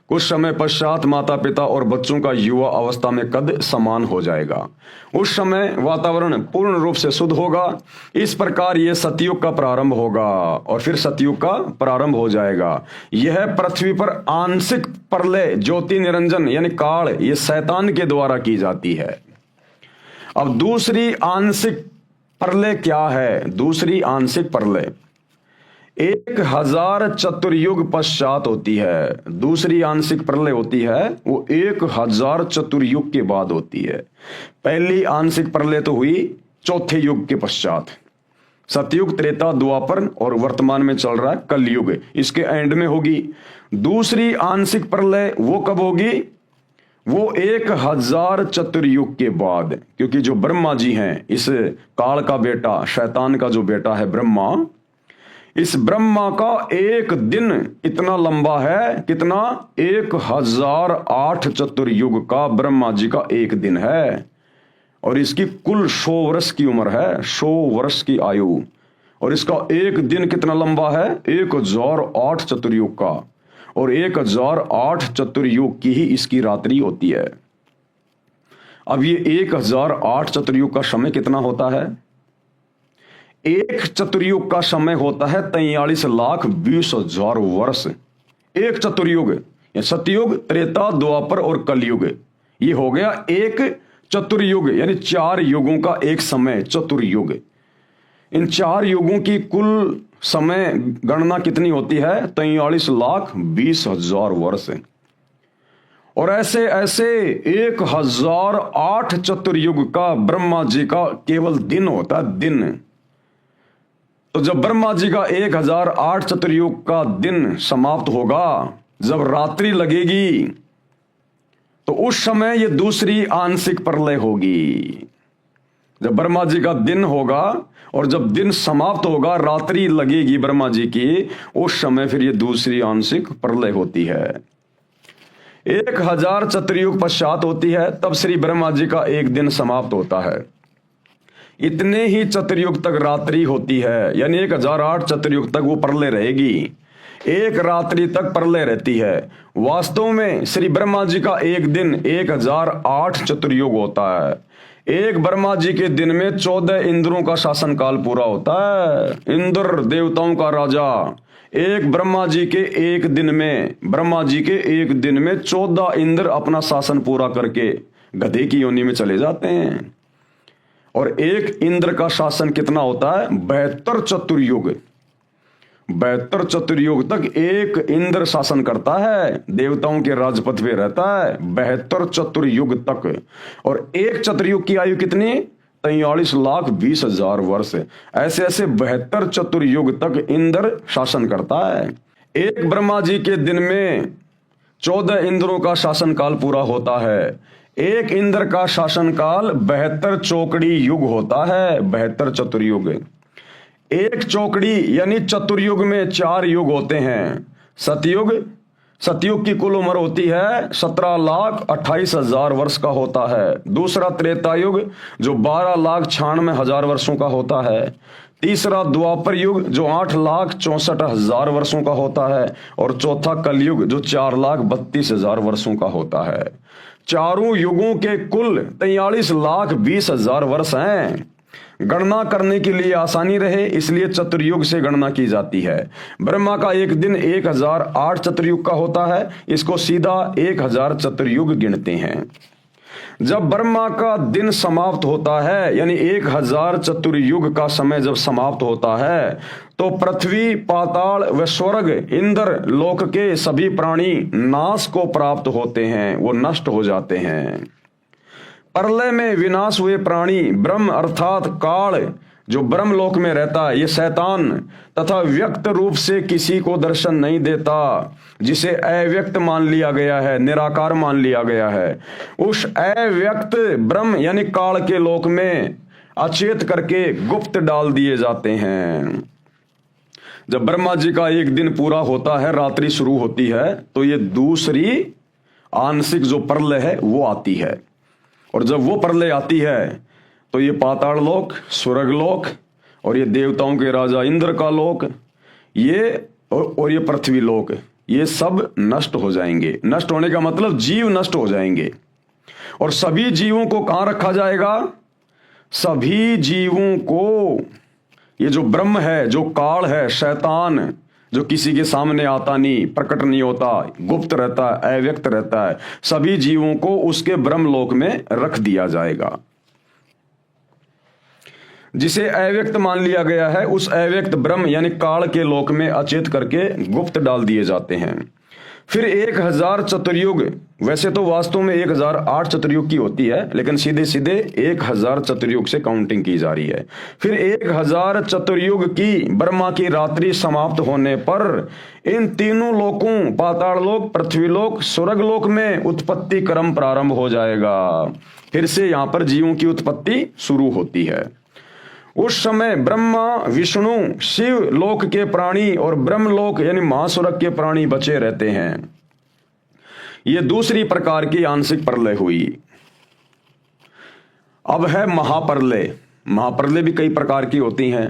कुछ समय पश्चात माता पिता और बच्चों का युवा अवस्था में कद समान हो जाएगा। उस समय वातावरण पूर्ण रूप से शुद्ध होगा। इस प्रकार यह सतयुग का प्रारंभ होगा और फिर सतयुग का प्रारंभ हो जाएगा। यह पृथ्वी पर आंशिक प्रलय ज्योति निरंजन यानी काल, ये शैतान के द्वारा की जाती है। अब दूसरी आंशिक प्रलय क्या है? दूसरी आंशिक प्रलय 1000 चतुर्युग पश्चात होती है। दूसरी आंशिक प्रलय होती है वो 1000 चतुर्युग के बाद होती है। पहली आंशिक प्रलय तो हुई चौथे युग के पश्चात, सतयुग, त्रेता, द्वापर और वर्तमान में चल रहा है कलयुग, इसके एंड में होगी। दूसरी आंशिक प्रलय वो कब होगी? वो 1000 चतुर्युग के बाद, क्योंकि जो ब्रह्मा जी हैं, इस काल का बेटा, शैतान का जो बेटा है ब्रह्मा, इस ब्रह्मा का एक दिन इतना लंबा है, कितना? 1008 चतुर्युग का ब्रह्मा जी का एक दिन है, और इसकी कुल 100 वर्ष की उम्र है, 100 वर्ष की आयु, और इसका एक दिन कितना लंबा है? 1008 चतुर्युग का, और 1008 चतुर्युग की ही इसकी रात्रि होती है। अब ये 1008 चतुर्युग का समय कितना होता है? एक चतुर्युग का समय होता है 43,20,000 वर्ष। एक चतुर्युग, सतयुग, त्रेता, द्वापर और कलयुग, ये हो गया एक चतुर्युग, यानी 4 युगों का एक समय चतुर्युग। इन 4 युगों की कुल समय गणना कितनी होती है? 43,20,000 वर्ष। और ऐसे ऐसे 1008 चतुर्युग का ब्रह्मा जी का केवल दिन होता है, दिन। तो जब ब्रह्मा जी का 1008 चतुर्युग का दिन समाप्त होगा, जब रात्रि लगेगी, तो उस समय ये दूसरी आंशिक प्रलय होगी। जब ब्रह्मा जी का दिन होगा और जब दिन समाप्त होगा, रात्रि लगेगी ब्रह्मा जी की, उस समय फिर ये दूसरी आंशिक प्रलय होती है। 1000 चतुर्युग पश्चात होती है, तब श्री ब्रह्मा जी का एक दिन समाप्त होता है। इतने ही चतुर्युग तक रात्रि होती है, यानी 1008 चतुर्युग तक वो प्रलय रहेगी। एक रात्रि तक प्रलय रहती है। वास्तव में श्री ब्रह्मा जी का एक दिन 1008 चतुर्युग होता है। एक ब्रह्मा जी के दिन में 14 इंद्रों का शासन काल पूरा होता है। इंद्र देवताओं का राजा, एक ब्रह्मा जी के एक दिन में, ब्रह्मा जी के एक दिन में 14 इंद्र अपना शासन पूरा करके गधे की योनि में चले जाते हैं। और एक इंद्र का शासन कितना होता है? 72 चतुर्युग। 72 चतुर्युग तक एक इंद्र शासन करता है, देवताओं के राजपथ पे रहता है 72 चतुर्युग तक। और एक चतुर्युग की आयु कितनी? 43,20,000 वर्ष। ऐसे ऐसे 72 चतुर्युग तक इंद्र शासन करता है। एक ब्रह्मा जी के दिन में 14 इंद्रों का शासन काल पूरा होता है। एक इंद्र का शासन काल 72 चौकड़ी युग होता है, 72 चतुर्युग। एक चौकड़ी यानी चतुर्युग में 4 युग होते हैं। सतयुग, सतयुग की कुल उम्र होती है 17,28,000 वर्ष का होता है। दूसरा त्रेता युग जो 12,96,000 वर्षों का होता है। तीसरा द्वापर युग जो 8,64,000 वर्षों का होता है। और चौथा कलयुग जो 4,32,000 वर्षों का होता है। चारों युगों के कुल 43,20,000 वर्ष हैं। गणना करने के लिए आसानी रहे इसलिए चतुर्युग से गणना की जाती है। ब्रह्मा का एक दिन 1008 चतुर्युग का होता है, इसको सीधा 1000 चतुर्युग गिनते हैं। जब ब्रह्मा का दिन समाप्त होता है, यानी 1000 चतुर्युग का समय जब समाप्त होता है, तो पृथ्वी, पाताल व स्वर्ग, इंद्र लोक के सभी प्राणी नाश को प्राप्त होते हैं, वो नष्ट हो जाते हैं। प्रलय में विनाश हुए प्राणी ब्रह्म अर्थात काल जो ब्रह्मलोक में रहता है, ये शैतान तथा व्यक्त रूप से किसी को दर्शन नहीं देता, जिसे अव्यक्त मान लिया गया है, निराकार मान लिया गया है, उस अव्यक्त ब्रह्म यानी काल के लोक में अचेत करके गुप्त डाल दिए जाते हैं। जब ब्रह्मा जी का एक दिन पूरा होता है, रात्रि शुरू होती है, तो ये दूसरी आंशिक जो प्रलय है वो आती है। और जब वो प्रलय आती है तो ये पाताल लोक, स्वर्ग लोक और ये देवताओं के राजा इंद्र का लोक, ये और ये पृथ्वी लोक, ये सब नष्ट हो जाएंगे। नष्ट होने का मतलब जीव नष्ट हो जाएंगे। और सभी जीवों को कहां रखा जाएगा? सभी जीवों को, ये जो ब्रह्म है, जो काल है, शैतान जो किसी के सामने आता नहीं, प्रकट नहीं होता, गुप्त रहता है, अव्यक्त रहता है, सभी जीवों को उसके ब्रह्मलोक में रख दिया जाएगा। जिसे अव्यक्त मान लिया गया है, उस अव्यक्त ब्रह्म यानी काल के लोक में अचेत करके गुप्त डाल दिए जाते हैं। फिर 1000 चतुर्युग, वैसे तो वास्तव में 1008 चतुर्युग की होती है, लेकिन सीधे सीधे 1000 चतुर्युग से काउंटिंग की जा रही है। फिर 1000 चतुर्युग की ब्रह्मा की रात्रि समाप्त होने पर इन तीनों लोकों, पाताल लोक, पृथ्वी लोक, स्वर्ग लोक में उत्पत्ति क्रम प्रारंभ हो जाएगा। फिर से यहां पर जीवों की उत्पत्ति शुरू होती है। उस समय ब्रह्मा, विष्णु, शिव लोक के प्राणी और ब्रह्मलोक यानी महास्वर्ग के प्राणी बचे रहते हैं। यह दूसरी प्रकार की आंशिक प्रलय हुई। अब है महाप्रलय। महाप्रलय भी कई प्रकार की होती हैं,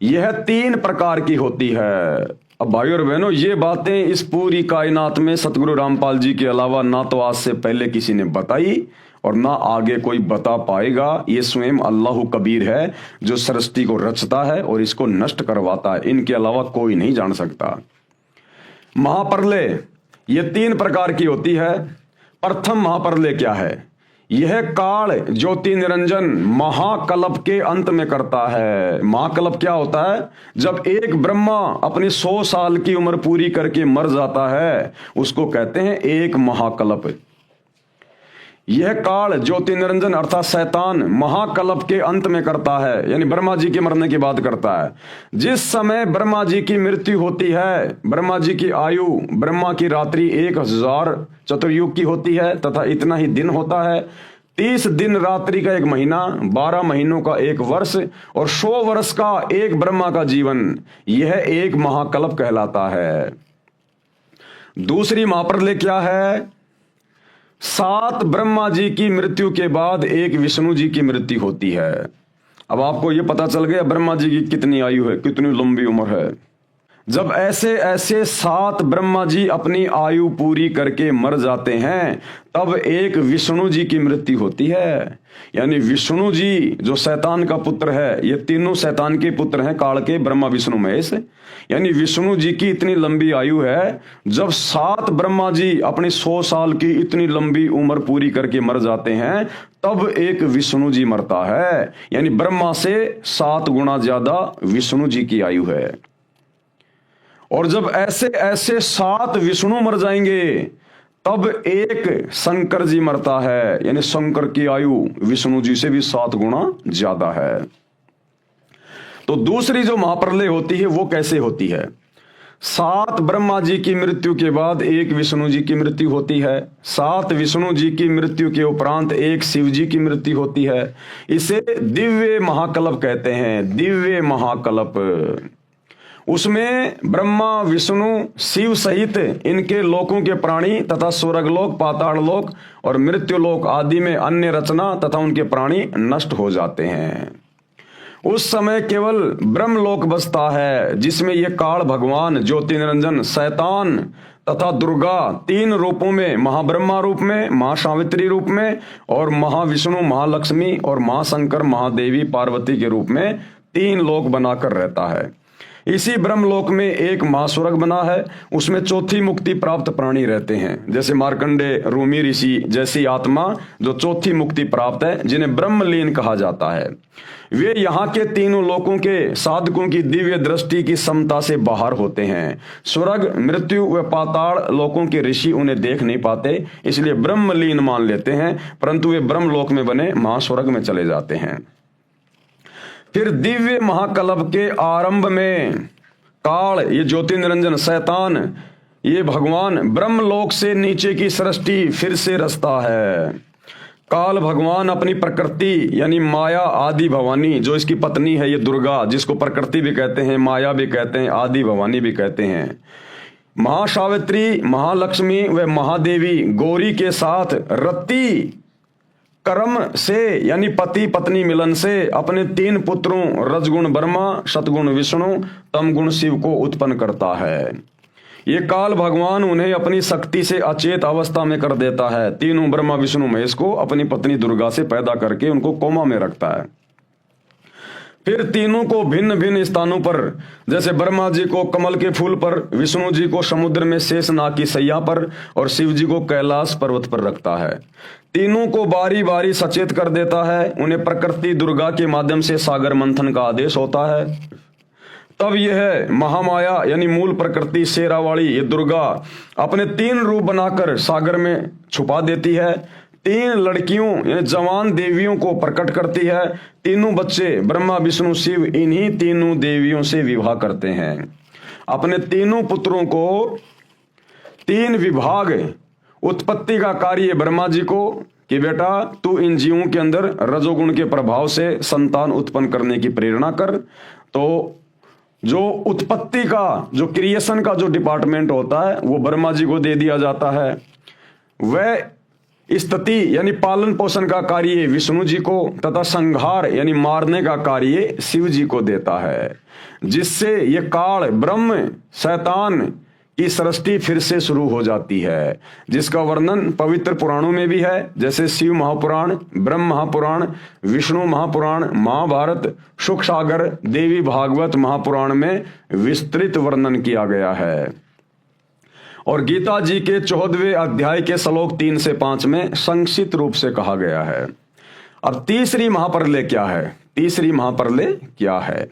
यह 3 प्रकार की होती है। अब भाइयों और बहनों, ये बातें इस पूरी कायनात में सतगुरु रामपाल जी के अलावा ना तो आज से पहले किसी ने बताई और ना आगे कोई बता पाएगा। ये स्वयं अल्लाह कबीर है जो सृष्टि को रचता है और इसको नष्ट करवाता है, इनके अलावा कोई नहीं जान सकता। महाप्रलय ये 3 प्रकार की होती है। प्रथम महाप्रलय क्या है? यह काल ज्योति निरंजन महाकल्प के अंत में करता है। महाकल्प क्या होता है? जब एक ब्रह्मा अपनी 100 साल की उम्र पूरी करके मर जाता है, उसको कहते हैं एक महाकल्प। यह काल ज्योति निरंजन अर्थात शैतान महाकल्प के अंत में करता है, यानी ब्रह्मा जी के मरने के बाद करता है। जिस समय ब्रह्मा जी की मृत्यु होती है, ब्रह्मा जी की आयु, ब्रह्मा की रात्रि 1000 चतुर्युग की होती है तथा इतना ही दिन होता है। 30 दिन रात्रि का एक महीना, 12 महीनों का एक वर्ष और 100 वर्ष का एक ब्रह्मा का जीवन, यह एक महाकल्प कहलाता है। दूसरी महाप्रलय क्या है? 7 ब्रह्मा जी की मृत्यु के बाद एक विष्णु जी की मृत्यु होती है। अब आपको यह पता चल गया ब्रह्मा जी की कितनी आयु है, कितनी लंबी उम्र है। जब ऐसे ऐसे 7 ब्रह्मा जी अपनी आयु पूरी करके मर जाते हैं, तब एक विष्णु जी की मृत्यु होती है। यानी विष्णु जी जो शैतान का पुत्र है, ये तीनों शैतान के पुत्र हैं, काल के, ब्रह्मा विष्णु महेश। यानी विष्णु जी की इतनी लंबी आयु है, जब 7 ब्रह्मा जी अपनी 100 साल की इतनी लंबी उम्र पूरी करके मर जाते हैं, तब एक विष्णु जी मरता है। यानी ब्रह्मा से 7 गुना ज्यादा विष्णु जी की आयु है। और जब ऐसे ऐसे 7 विष्णु मर जाएंगे, तब एक शंकर जी मरता है। यानी शंकर की आयु विष्णु जी से भी 7 गुना ज्यादा है। तो दूसरी जो महाप्रलय होती है वो कैसे होती है? 7 ब्रह्मा जी की मृत्यु के बाद एक विष्णु जी की मृत्यु होती है। 7 विष्णु जी की मृत्यु के उपरांत एक शिव जी की मृत्यु होती है। इसे दिव्य महाकल्प कहते हैं, दिव्य महाकल्प। उसमें ब्रह्मा, विष्णु, शिव सहित इनके लोकों के प्राणी तथा स्वर्गलोक, पाताल लोक और मृत्युलोक आदि में अन्य रचना तथा उनके प्राणी नष्ट हो जाते हैं। उस समय केवल ब्रह्मलोक बसता है, जिसमें ये काल भगवान, ज्योति निरंजन, शैतान तथा दुर्गा 3 रूपों में, महाब्रह्मा रूप में, महासावित्री रूप में और महाविष्णु, महालक्ष्मी और महाशंकर, महादेवी, पार्वती के रूप में 3 लोक बनाकर रहता है। इसी ब्रह्मलोक में एक महास्वर्ग बना है, उसमें चौथी मुक्ति प्राप्त प्राणी रहते हैं, जैसे मार्कंडे, रूमी ऋषि जैसी आत्मा जो चौथी मुक्ति प्राप्त है, जिन्हें ब्रह्मलीन कहा जाता है। वे यहाँ के तीनों लोकों के साधकों की दिव्य दृष्टि की समता से बाहर होते हैं। स्वर्ग, मृत्यु व पाताल लोकों के ऋषि उन्हें देख नहीं पाते, इसलिए ब्रह्मलीन मान लेते हैं, परंतु वे ब्रह्मलोक में बने महास्वर्ग में चले जाते हैं। फिर दिव्य महाकल्प के आरंभ में काल, ये ज्योति निरंजन, शैतान, ये भगवान ब्रह्मलोक से नीचे की सृष्टि फिर से रचता है। काल भगवान अपनी प्रकृति यानी माया आदि भवानी, जो इसकी पत्नी है ये दुर्गा, जिसको प्रकृति भी कहते हैं, माया भी कहते हैं, आदि भवानी भी कहते हैं, महासावित्री, महालक्ष्मी व महादेवी गौरी के साथ रति कर्म से यानी पति पत्नी मिलन से अपने 3 पुत्रों रजगुण ब्रह्मा, सतगुण विष्णु, तमगुण शिव को उत्पन्न करता है। ये काल भगवान उन्हें अपनी शक्ति से अचेत अवस्था में कर देता है। तीनों ब्रह्मा, विष्णु, महेश को अपनी पत्नी दुर्गा से पैदा करके उनको कोमा में रखता है। फिर तीनों को भिन्न भिन्न स्थानों पर, जैसे ब्रह्मा जी को कमल के फूल पर, विष्णु जी को समुद्र में शेषनाग की सैया पर और शिव जी को कैलाश पर्वत पर रखता है। तीनों को बारी बारी सचेत कर देता है। उन्हें प्रकृति दुर्गा के माध्यम से सागर मंथन का आदेश होता है। तब यह महामाया यानी मूल प्रकृति शेरावाली ये दुर्गा अपने 3 रूप बनाकर सागर में छुपा देती है। 3 लड़कियों यानी जवान देवियों को प्रकट करती है। तीनों बच्चे ब्रह्मा, विष्णु, शिव इन्हीं तीनों देवियों से विवाह करते हैं। अपने तीनों पुत्रों को 3 विभाग उत्पत्ति का कार्य ब्रह्मा जी को कि बेटा तू इन जीवों के अंदर रजोगुण के प्रभाव से संतान उत्पन्न करने की प्रेरणा कर। तो जो उत्पत्ति का, जो क्रिएशन का जो डिपार्टमेंट होता है वो ब्रह्मा जी को दे दिया जाता है। वह स्थिति यानी पालन पोषण का कार्य विष्णु जी को तथा संहार यानी मारने का कार्य शिव जी को देता है, जिससे ये काल ब्रह्म शैतान की सृष्टि फिर से शुरू हो जाती है, जिसका वर्णन पवित्र पुराणों में भी है, जैसे शिव महापुराण, ब्रह्म महापुराण, विष्णु महापुराण, महाभारत, सुख सागर, देवी भागवत महापुराण में विस्तृत वर्णन किया गया है। और गीता जी के 14वें अध्याय के श्लोक 3 से 5 में संक्षिप्त रूप से कहा गया है। अब तीसरी महाप्रलय क्या है? तीसरी महाप्रलय क्या है?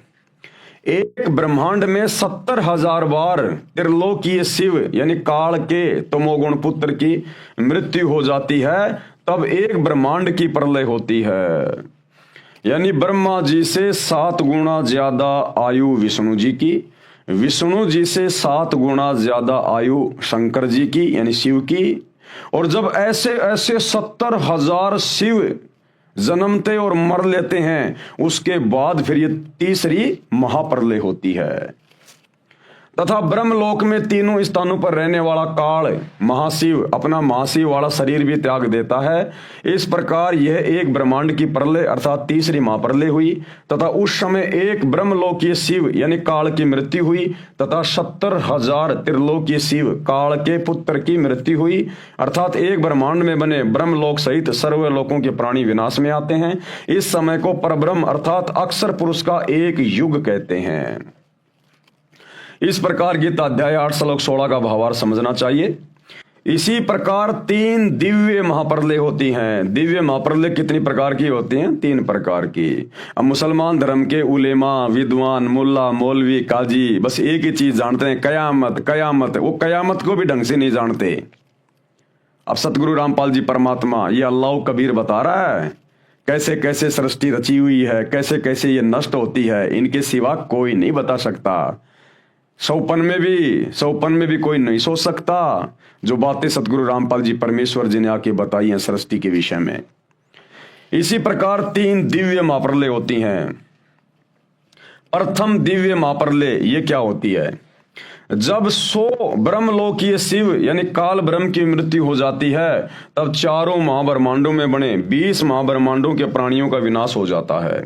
एक ब्रह्मांड में 70,000 बार त्रिलोकीय शिव यानी काल के तमोगुण पुत्र की मृत्यु हो जाती है, तब एक ब्रह्मांड की प्रलय होती है। यानी ब्रह्मा जी से 7 गुना ज्यादा आयु विष्णु जी की, विष्णु जी से 7 गुना ज्यादा आयु शंकर जी की यानी शिव की। और जब ऐसे ऐसे 70,000 शिव जन्मते और मर लेते हैं, उसके बाद फिर ये तीसरी महाप्रलय होती है। तथा ब्रह्मलोक में तीनों स्थानों पर रहने वाला काल महाशिव अपना महाशिव वाला शरीर भी त्याग देता है। इस प्रकार यह एक ब्रह्मांड की प्रलय अर्थात तीसरी महाप्रलय हुई। तथा उस समय एक ब्रह्मलोकीय शिव यानी काल की मृत्यु हुई तथा 70,000 त्रिलोकीय शिव काल के पुत्र की मृत्यु हुई। अर्थात एक ब्रह्मांड में बने ब्रह्मलोक सहित सर्वलोकों के प्राणी विनाश में आते हैं। इस समय को परब्रह्म अर्थात अक्षर पुरुष का एक युग कहते हैं। इस प्रकार गीता अध्याय 8 श्लोक 16 का भावार्थ समझना चाहिए। इसी प्रकार 3 दिव्य महाप्रलय होती हैं। दिव्य महाप्रलय कितनी प्रकार की होती हैं? 3 प्रकार की। अब मुसलमान धर्म के उलेमा, विद्वान, मुल्ला, मौलवी, काजी बस एक ही चीज जानते हैं, कयामत कयामत। वो कयामत को भी ढंग से नहीं जानते। अब सतगुरु रामपाल जी परमात्मा ये अल्लाह कबीर बता रहा है कैसे कैसे सृष्टि रची हुई है, कैसे कैसे ये नष्ट होती है, इनके सिवा कोई नहीं बता सकता। सौपन में भी कोई नहीं सोच सकता जो बातें सतगुरु रामपाल जी परमेश्वर जी ने आके बताई हैं सृष्टि के विषय में। इसी प्रकार 3 दिव्य महाप्रलय होती हैं। प्रथम दिव्य महाप्रलय ये क्या होती है? जब 100 ब्रह्मलोकीय शिव यानी काल ब्रह्म की मृत्यु हो जाती है, तब चारों महाब्रह्मांडों में बने 20 महाब्रह्मांडों के प्राणियों का विनाश हो जाता है।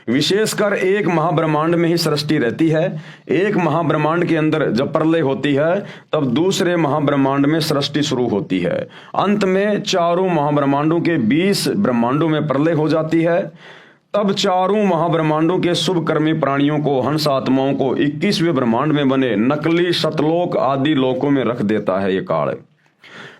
विशेषकर एक महाब्रह्मांड में ही सृष्टि रहती है। एक महाब्रह्मांड के अंदर जब प्रलय होती है, तब दूसरे महाब्रह्मांड में सृष्टि शुरू होती है। अंत में चारों महाब्रह्मांडों के 20 ब्रह्मांडों में प्रलय हो जाती है। तब चारों महाब्रह्मांडों के शुभ कर्मी प्राणियों को, हंस आत्माओं को 21वें ब्रह्मांड में बने नकली सतलोक आदि लोकों में रख देता है ये काल।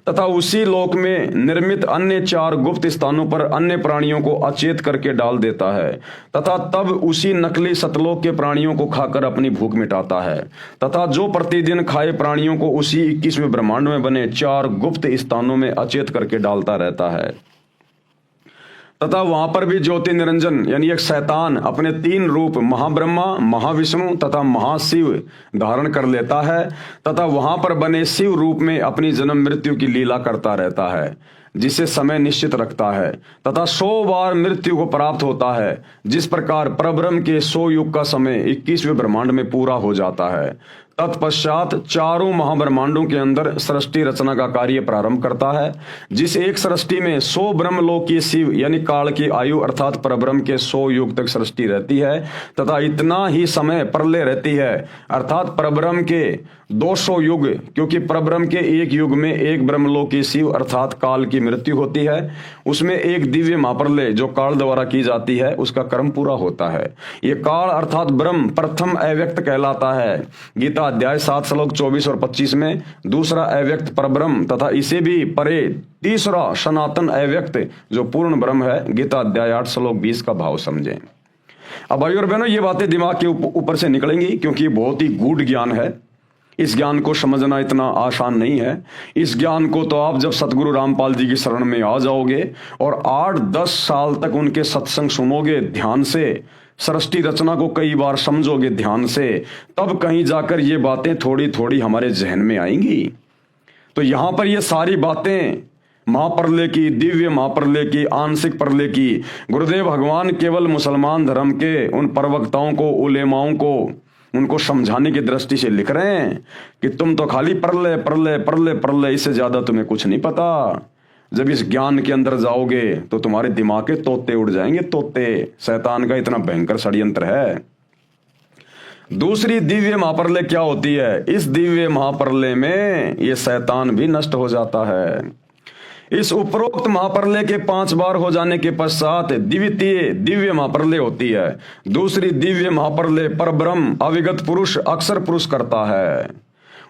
तथा उसी लोक में निर्मित अन्य 4 गुप्त स्थानों पर अन्य प्राणियों को अचेत करके डाल देता है। तथा तब उसी नकली सतलोक के प्राणियों को खाकर अपनी भूख मिटाता है। तथा जो प्रतिदिन खाए प्राणियों को उसी 21वें ब्रह्मांड में बने 4 गुप्त स्थानों में अचेत करके डालता रहता है। तथा वहां पर भी ज्योति निरंजन यानी एक शैतान अपने 3 रूप महाब्रह्मा, महाविष्णु तथा महाशिव धारण कर लेता है। तथा वहां पर बने शिव रूप में अपनी जन्म मृत्यु की लीला करता रहता है, जिसे समय निश्चित रखता है। तथा 100 बार मृत्यु को प्राप्त होता है। जिस प्रकार परब्रह्म के 100 युग का समय 21वें ब्रह्मांड में पूरा हो जाता है। तत्पश्चात चारों महाब्रह्मांडों के अंदर सृष्टि रचना का कार्य प्रारंभ करता है। जिस एक सृष्टि में 100 ब्रह्मलोकीय शिव यानी काल की आयु अर्थात परब्रह्म के 100 युग तक सृष्टि रहती है। तथा इतना ही समय प्रलय रहती है अर्थात परब्रह्म के 200 युग, क्योंकि परब्रह्म के एक युग में एक ब्रह्मलोकीय शिव अर्थात काल की मृत्यु होती है। उसमें एक दिव्य महाप्रलय जो काल द्वारा की जाती है उसका कर्म पूरा होता है। ये काल अर्थात ब्रह्म प्रथम अव्यक्त कहलाता है। गीता अध्याय 7 श्लोक 24 और 25 में दूसरा अव्यक्त परब्रह्म तथा इसे भी परे तीसरा सनातन अव्यक्त जो पूर्ण ब्रह्म है। गीता अध्याय 8 श्लोक 20 का भाव समझें। अब भाई और बहनों ये बातें दिमाग के ऊपर से निकलेंगी क्योंकि ये बहुत ही गूढ़ ज्ञान है। इस ज्ञान को समझना इतना आसान नहीं है। इस ज्ञान को तो आप जब सतगुरु रामपाल जी की शरण में आ जाओगे और 8-10 साल तक उनके सत्संग सुनोगे ध्यान से, सृष्टि रचना को कई बार समझोगे ध्यान से, तब कहीं जाकर ये बातें थोड़ी थोड़ी हमारे जहन में आएंगी। तो यहां पर ये सारी बातें महाप्रलय की, दिव्य महाप्रलय की, आंशिक प्रलय की, गुरुदेव भगवान केवल मुसलमान धर्म के उन प्रवक्ताओं को, उलेमाओं को, उनको समझाने की दृष्टि से लिख रहे हैं कि तुम तो खाली प्रलय प्रलय प्रलय प्रलय, इससे ज्यादा तुम्हें कुछ नहीं पता। जब इस ज्ञान के अंदर जाओगे तो तुम्हारे दिमाग के तोते उड़ जाएंगे, तोते। शैतान का इतना भयंकर षड्यंत्र है। दूसरी दिव्य महाप्रलय क्या होती है? इस दिव्य महाप्रलय में ये शैतान भी नष्ट हो जाता है। इस उपरोक्त महाप्रलय के 5 बार हो जाने के पश्चात द्वितीय दिव्य महाप्रलय होती है। दूसरी दिव्य महाप्रलय परब्रह्म अविगत पुरुष अक्षर पुरुष करता है।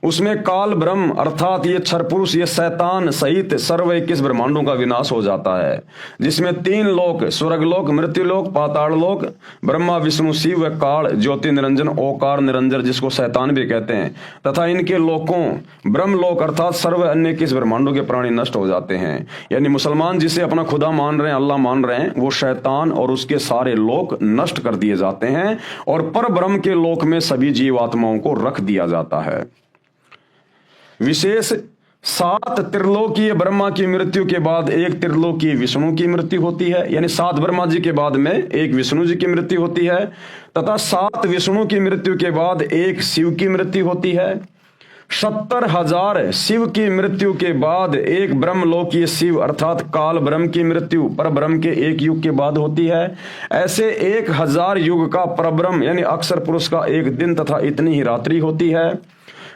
उसमें काल ब्रह्म अर्थात ये क्षर पुरुष, ये शैतान सहित सर्व 21 ब्रह्मांडों का विनाश हो जाता है, जिसमें 3 लोक, स्वर्गलोक, मृत्युलोक, पाताल लोक, ब्रह्मा विष्णु शिव व काल ज्योति निरंजन ओकार निरंजन जिसको शैतान भी कहते हैं, तथा इनके लोकों ब्रह्मलोक अर्थात सर्व अन्य 21 ब्रह्मांडों के प्राणी नष्ट हो जाते हैं। यानी मुसलमान जिसे अपना खुदा मान रहे हैं, अल्लाह मान रहे हैं, वो शैतान और उसके सारे लोक नष्ट कर दिए जाते हैं और पर ब्रह्म के लोक में सभी जीवात्माओं को रख दिया जाता है। विशेष 7 त्रिलोकीय ब्रह्मा की मृत्यु के बाद एक त्रिलोकीय विष्णु की मृत्यु होती है, यानी 7 ब्रह्मा जी के बाद में एक विष्णु जी की मृत्यु होती है, तथा 7 विष्णु की मृत्यु के बाद एक शिव की मृत्यु होती है। 70,000 शिव की मृत्यु के बाद एक ब्रह्मलोकीय शिव अर्थात काल ब्रह्म की मृत्यु पर ब्रह्म के एक युग के बाद होती है। ऐसे 1000 युग का परब्रह्म यानी अक्षर पुरुष का एक दिन तथा इतनी ही रात्रि होती है।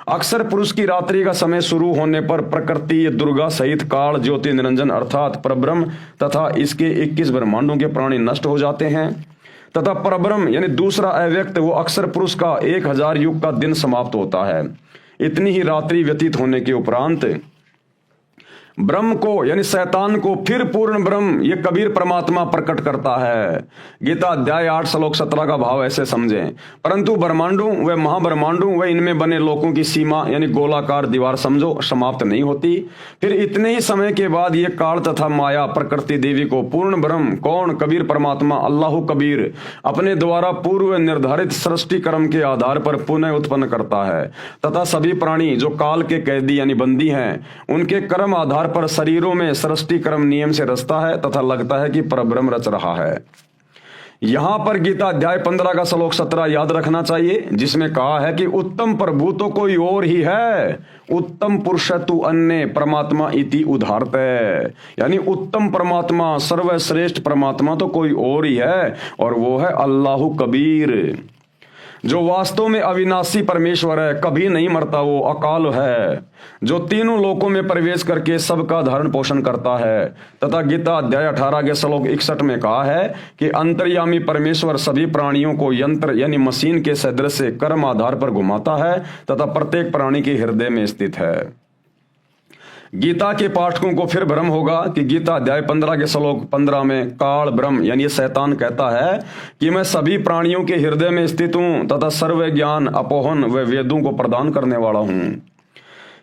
अक्षर पुरुष की रात्रि का समय शुरू होने पर प्रकृति दुर्गा सहित काल ज्योति निरंजन अर्थात परब्रह्म तथा इसके 21 ब्रह्मांडों के प्राणी नष्ट हो जाते हैं, तथा परब्रह्म यानी दूसरा अव्यक्त वो अक्षर पुरुष का 1000 युग का दिन समाप्त होता है। इतनी ही रात्रि व्यतीत होने के उपरांत ब्रह्म को यानी शैतान को फिर पूर्ण ब्रह्म ये कबीर परमात्मा प्रकट करता है। गीता अध्याय 8 श्लोक 17 का भाव ऐसे समझें, परंतु ब्रह्मांडों व महाब्रह्मांडों व इनमें बने लोकों की सीमा यानी गोलाकार दीवार समझो समाप्त नहीं होती। फिर इतने ही समय के बाद ये काल तथा माया प्रकृति देवी को पूर्ण ब्रह्म कौन कबीर परमात्मा अल्लाह कबीर अपने द्वारा पूर्व निर्धारित सृष्टि कर्म के आधार पर पुनः उत्पन्न करता है, तथा सभी प्राणी जो काल के कैदी यानी बंदी हैं उनके कर्म आधार पर शरीरों में सृष्टि कर्म नियम से रचता है तथा लगता है कि परब्रह्म रच रहा है। यहां पर गीता अध्याय 15 का श्लोक 17 याद रखना चाहिए, जिसमें कहा है कि उत्तम प्रभु तो कोई और ही है, उत्तम पुरुष तु अन्य परमात्मा इति उदाहरत है। यानी उत्तम परमात्मा सर्वश्रेष्ठ परमात्मा तो कोई और ही है और वो है अल्लाह कबीर, जो वास्तव में अविनाशी परमेश्वर है, कभी नहीं मरता, वो अकाल है, जो तीनों लोकों में प्रवेश करके सबका धारण पोषण करता है। तथा गीता अध्याय 18 के श्लोक 61 में कहा है कि अंतर्यामी परमेश्वर सभी प्राणियों को यंत्र यानी मशीन के सदृश से कर्म आधार पर घुमाता है तथा प्रत्येक प्राणी के हृदय में स्थित है। गीता के पाठकों को फिर भ्रम होगा कि गीता अध्याय 15 के श्लोक 15 में काल ब्रह्म यानी ये शैतान कहता है कि मैं सभी प्राणियों के हृदय में स्थित हूं तथा सर्व ज्ञान अपोहन व वेदों को प्रदान करने वाला हूं।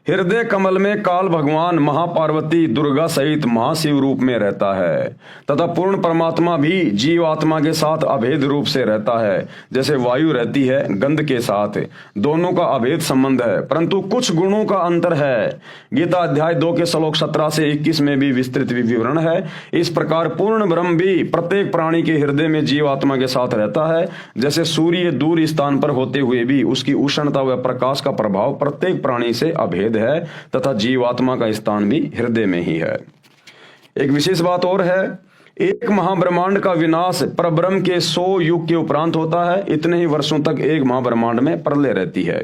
हृदय कमल में काल भगवान महापार्वती दुर्गा सहित महाशिव रूप में रहता है तथा पूर्ण परमात्मा भी जीव आत्मा के साथ अभेद रूप से रहता है, जैसे वायु रहती है गंध के साथ, दोनों का अभेद संबंध है परंतु कुछ गुणों का अंतर है। गीता अध्याय 2 के श्लोक 17 से 21 में भी विस्तृत विवरण है। इस प्रकार पूर्ण ब्रह्म भी प्रत्येक प्राणी के हृदय में जीव आत्मा के साथ रहता है, जैसे सूर्य दूर स्थान पर होते हुए भी उसकी उष्णता व प्रकाश का प्रभाव प्रत्येक प्राणी से अभेद है तथा जीवात्मा का स्थान भी हृदय में ही है। एक विशेष बात और है, एक महाब्रह्मांड का विनाश परब्रह्म के 100 युग के उपरांत होता है। इतने ही वर्षों तक एक महाब्रह्मांड में प्रलय रहती है।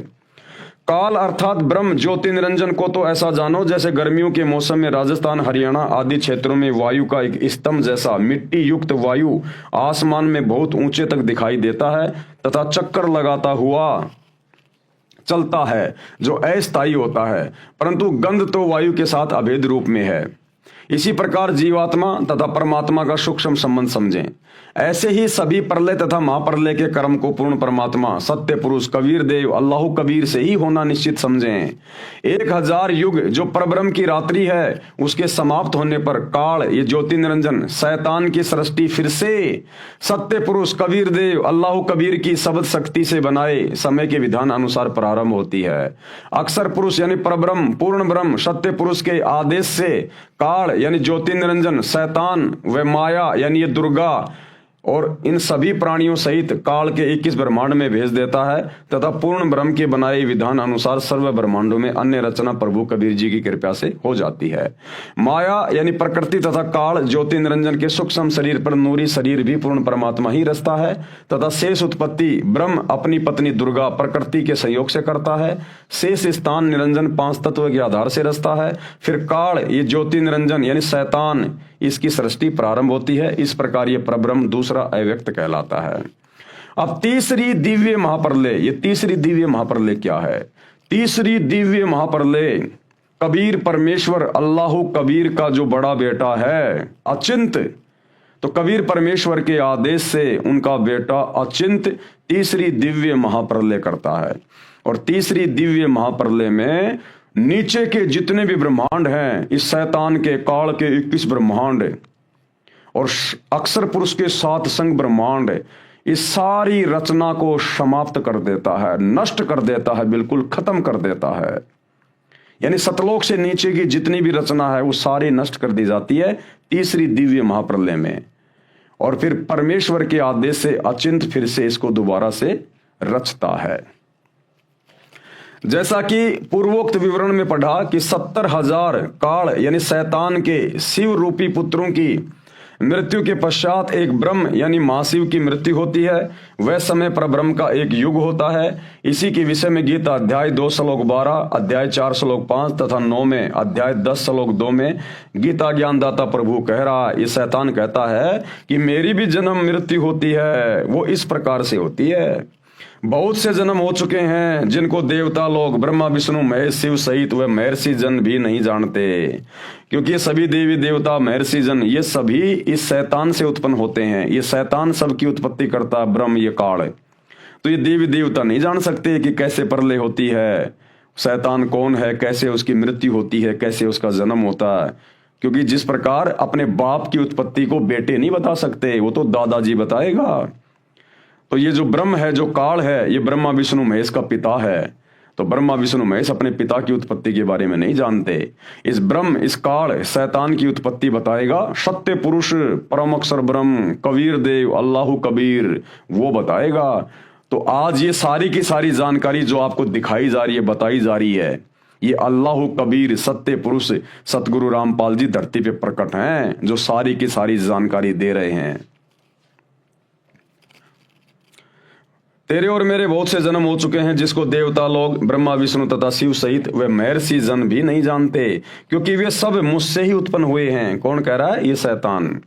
काल अर्थात ब्रह्म ज्योति निरंजन को तो ऐसा जानो जैसे गर्मियों के मौसम में राजस्थान हरियाणा आदि क्षेत्रों में वायु का एक स्तंभ जैसा मिट्टी युक्त वायु आसमान में बहुत ऊंचे तक दिखाई देता है तथा चक्कर लगाता हुआ चलता है, जो अस्थायी होता है, परंतु गंध तो वायु के साथ अभेद रूप में है। इसी प्रकार जीवात्मा तथा परमात्मा का सूक्ष्म संबंध समझें। ऐसे ही सभी प्रलय तथा महाप्रलय के कर्म को पूर्ण परमात्मा सत्य पुरुष कबीर देव अल्लाह कबीर से ही होना निश्चित समझें। 1000 युग जो परब्रह्म की रात्रि है उसके समाप्त होने पर काल ये ज्योति निरंजन शैतान की सृष्टि फिर से सत्य पुरुष कबीर देव अल्लाह कबीर की शब्द शक्ति से बनाए समय के विधान अनुसार प्रारंभ होती है। अक्षर पुरुष यानी परब्रह्म पूर्ण ब्रह्म सत्य पुरुष के आदेश से काल यानी ज्योति निरंजन शैतान व माया यानी ये दुर्गा और इन सभी प्राणियों सहित काल के 21 ब्रह्मांड में भेज देता है तथा पूर्ण ब्रह्म के बनाए विधान अनुसार सर्व ब्रह्मांडों में अन्य रचना प्रभु कबीर जी की कृपा से हो जाती है। माया यानी प्रकृति तथा काल ज्योति निरंजन के सूक्ष्म शरीर पर नूरी शरीर भी पूर्ण परमात्मा ही रचता है तथा शेष उत्पत्ति ब्रह्म अपनी पत्नी दुर्गा प्रकृति के संयोग से करता है। शेष स्थान निरंजन 5 तत्व के आधार से रचता है। फिर काल ये ज्योति निरंजन यानी शैतान इसकी सृष्टि प्रारंभ होती है। इस प्रकार ये परब्रह्म दूसरा अव्यक्त कहलाता है। अब तीसरी दिव्य महाप्रलय, ये तीसरी दिव्य महाप्रलय क्या है? तीसरी दिव्य महाप्रलय, कबीर परमेश्वर अल्लाह कबीर का जो बड़ा बेटा है अचिंत, तो कबीर परमेश्वर के आदेश से उनका बेटा अचिंत तीसरी दिव्य महाप्रलय करता है। और तीसरी दिव्य महाप्रलय में नीचे के जितने भी ब्रह्मांड हैं, इस शैतान के काल के 21 ब्रह्मांड और अक्षर पुरुष के 7 संग ब्रह्मांड, इस सारी रचना को समाप्त कर देता है, नष्ट कर देता है, बिल्कुल खत्म कर देता है। यानी सतलोक से नीचे की जितनी भी रचना है वो सारी नष्ट कर दी जाती है तीसरी दिव्य महाप्रलय में। और फिर परमेश्वर के आदेश से अचिंत फिर से इसको दोबारा से रचता है। जैसा कि पूर्वोक्त विवरण में पढ़ा कि 70,000 काल यानी शैतान के शिव रूपी पुत्रों की मृत्यु के पश्चात एक ब्रह्म यानी महाशिव की मृत्यु होती है। वह समय पर ब्रह्म का एक युग होता है। इसी के विषय में गीता अध्याय 2 श्लोक 12, अध्याय 4 श्लोक 5 तथा 9 में, अध्याय 10 श्लोक 2 में गीता ज्ञानदाता प्रभु कह रहा है, ये शैतान कहता है कि मेरी भी जन्म मृत्यु होती है, वो इस प्रकार से होती है। बहुत से जन्म हो चुके हैं जिनको देवता लोग ब्रह्मा विष्णु महेश शिव सहित वह महर्षि जन भी नहीं जानते, क्योंकि ये सभी देवी देवता महर्षि जन ये सभी इस शैतान से उत्पन्न होते हैं। ये शैतान सबकी उत्पत्ति करता है, ब्रह्म ये काल। तो ये देवी देवता नहीं जान सकते कि कैसे प्रलय होती है, शैतान कौन है, कैसे उसकी मृत्यु होती है, कैसे उसका जन्म होता है। क्योंकि जिस प्रकार अपने बाप की उत्पत्ति को बेटे नहीं बता सकते, वो तो दादाजी बताएगा। तो ये जो ब्रह्म है, जो काल है, ये ब्रह्मा विष्णु महेश का पिता है। तो ब्रह्मा विष्णु महेश अपने पिता की उत्पत्ति के बारे में नहीं जानते। इस ब्रह्म, इस काल शैतान की उत्पत्ति बताएगा सत्य पुरुष परम अक्षर ब्रह्म कबीर देव अल्लाह कबीर, वो बताएगा। तो आज ये सारी की सारी जानकारी जो आपको दिखाई जा रही है, बताई जा रही है, ये अल्लाह कबीर सत्य पुरुष सतगुरु रामपाल जी धरती पे प्रकट हैं, जो सारी की सारी जानकारी दे रहे हैं। तेरे और मेरे बहुत से जन्म हो चुके हैं जिसको देवता लोग ब्रह्मा विष्णु तथा शिव सहित वे महर्षि जन भी नहीं जानते, क्योंकि वे सब मुझसे ही उत्पन्न हुए हैं। कौन कह रहा है? ये शैतान।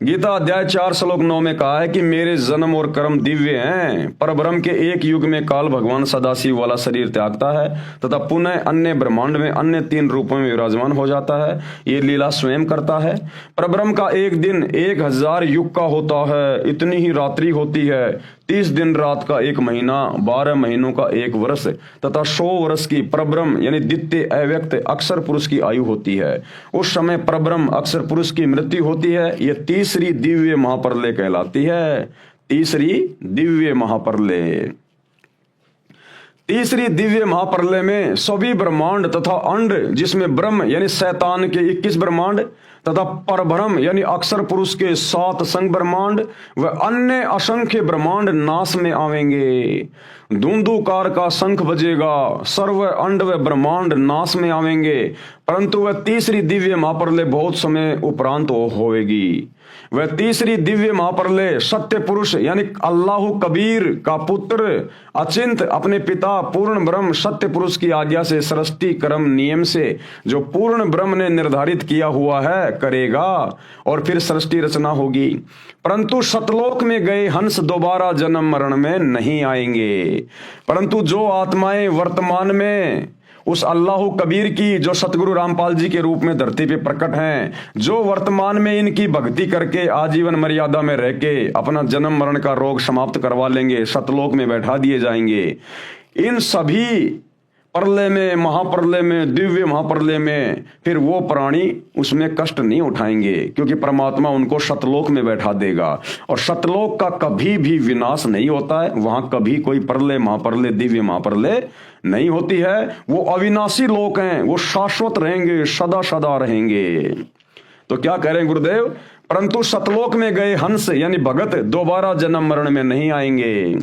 गीता अध्याय 4 श्लोक 9 में कहा है कि मेरे जन्म और कर्म दिव्य हैं। पर ब्रह्म के एक युग में काल भगवान सदाशिव वाला शरीर त्यागता है तथा पुनः अन्य ब्रह्मांड में अन्य 3 रूपों में विराजमान हो जाता है। ये लीला स्वयं करता है। पर ब्रह्म का एक दिन 1000 युग का होता है, इतनी ही रात्रि होती है। 30 दिन रात का 1 महीना, 12 महीनों का 1 वर्ष तथा 100 वर्ष की परब्रह्म यानी द्वितीय अव्यक्त अक्षर पुरुष की आयु होती है। उस समय परब्रह्म अक्षर पुरुष की मृत्यु होती है। ये तीसरी दिव्य महाप्रलय कहलाती है। तीसरी दिव्य महाप्रलय। तीसरी दिव्य महाप्रलय में सभी ब्रह्मांड तथा अंड, जिसमें ब्रह्म यानी शैतान के 21 ब्रह्मांड तथा परब्रह्म यानी अक्षर पुरुष के 7 संग ब्रह्मांड व अन्य असंख्य ब्रह्मांड नाश में आवेंगे। धुंधुकार का शंख बजेगा, सर्व अंड व ब्रह्मांड नाश में आवेंगे, परंतु वह तीसरी दिव्य महाप्रलय बहुत समय उपरांत होवेगी। वह तीसरी दिव्य महाप्रलय सत्य पुरुष यानी अल्लाह कबीर का पुत्र अचिंत अपने पिता पूर्ण ब्रह्म सत्य पुरुष की आज्ञा से सृष्टि कर्म नियम से जो पूर्ण ब्रह्म ने निर्धारित किया हुआ है करेगा और फिर सृष्टि रचना होगी। परंतु सतलोक में गए हंस दोबारा जन्म मरण में नहीं आएंगे, परंतु जो आत्माएं वर्तमान में उस अल्लाह कबीर की जो सतगुरु रामपाल जी के रूप में धरती पे प्रकट हैं, जो वर्तमान में इनकी भक्ति करके आजीवन मर्यादा में रह के अपना जन्म मरण का रोग समाप्त करवा लेंगे, सतलोक में बैठा दिए जाएंगे। इन सभी प्रलय में, महाप्रलय में, दिव्य महाप्रलय में फिर वो प्राणी उसमें कष्ट नहीं उठाएंगे, क्योंकि परमात्मा उनको सतलोक में बैठा देगा। और सतलोक का कभी भी विनाश नहीं होता है, वहां कभी कोई प्रलय महाप्रलय दिव्य महाप्रलय नहीं होती है। वो अविनाशी लोक हैं, वो शाश्वत रहेंगे, सदा सदा रहेंगे। तो क्या कह रहे हैं गुरुदेव? परंतु सतलोक में गए हंस यानी भगत दोबारा जन्म मरण में नहीं आएंगे।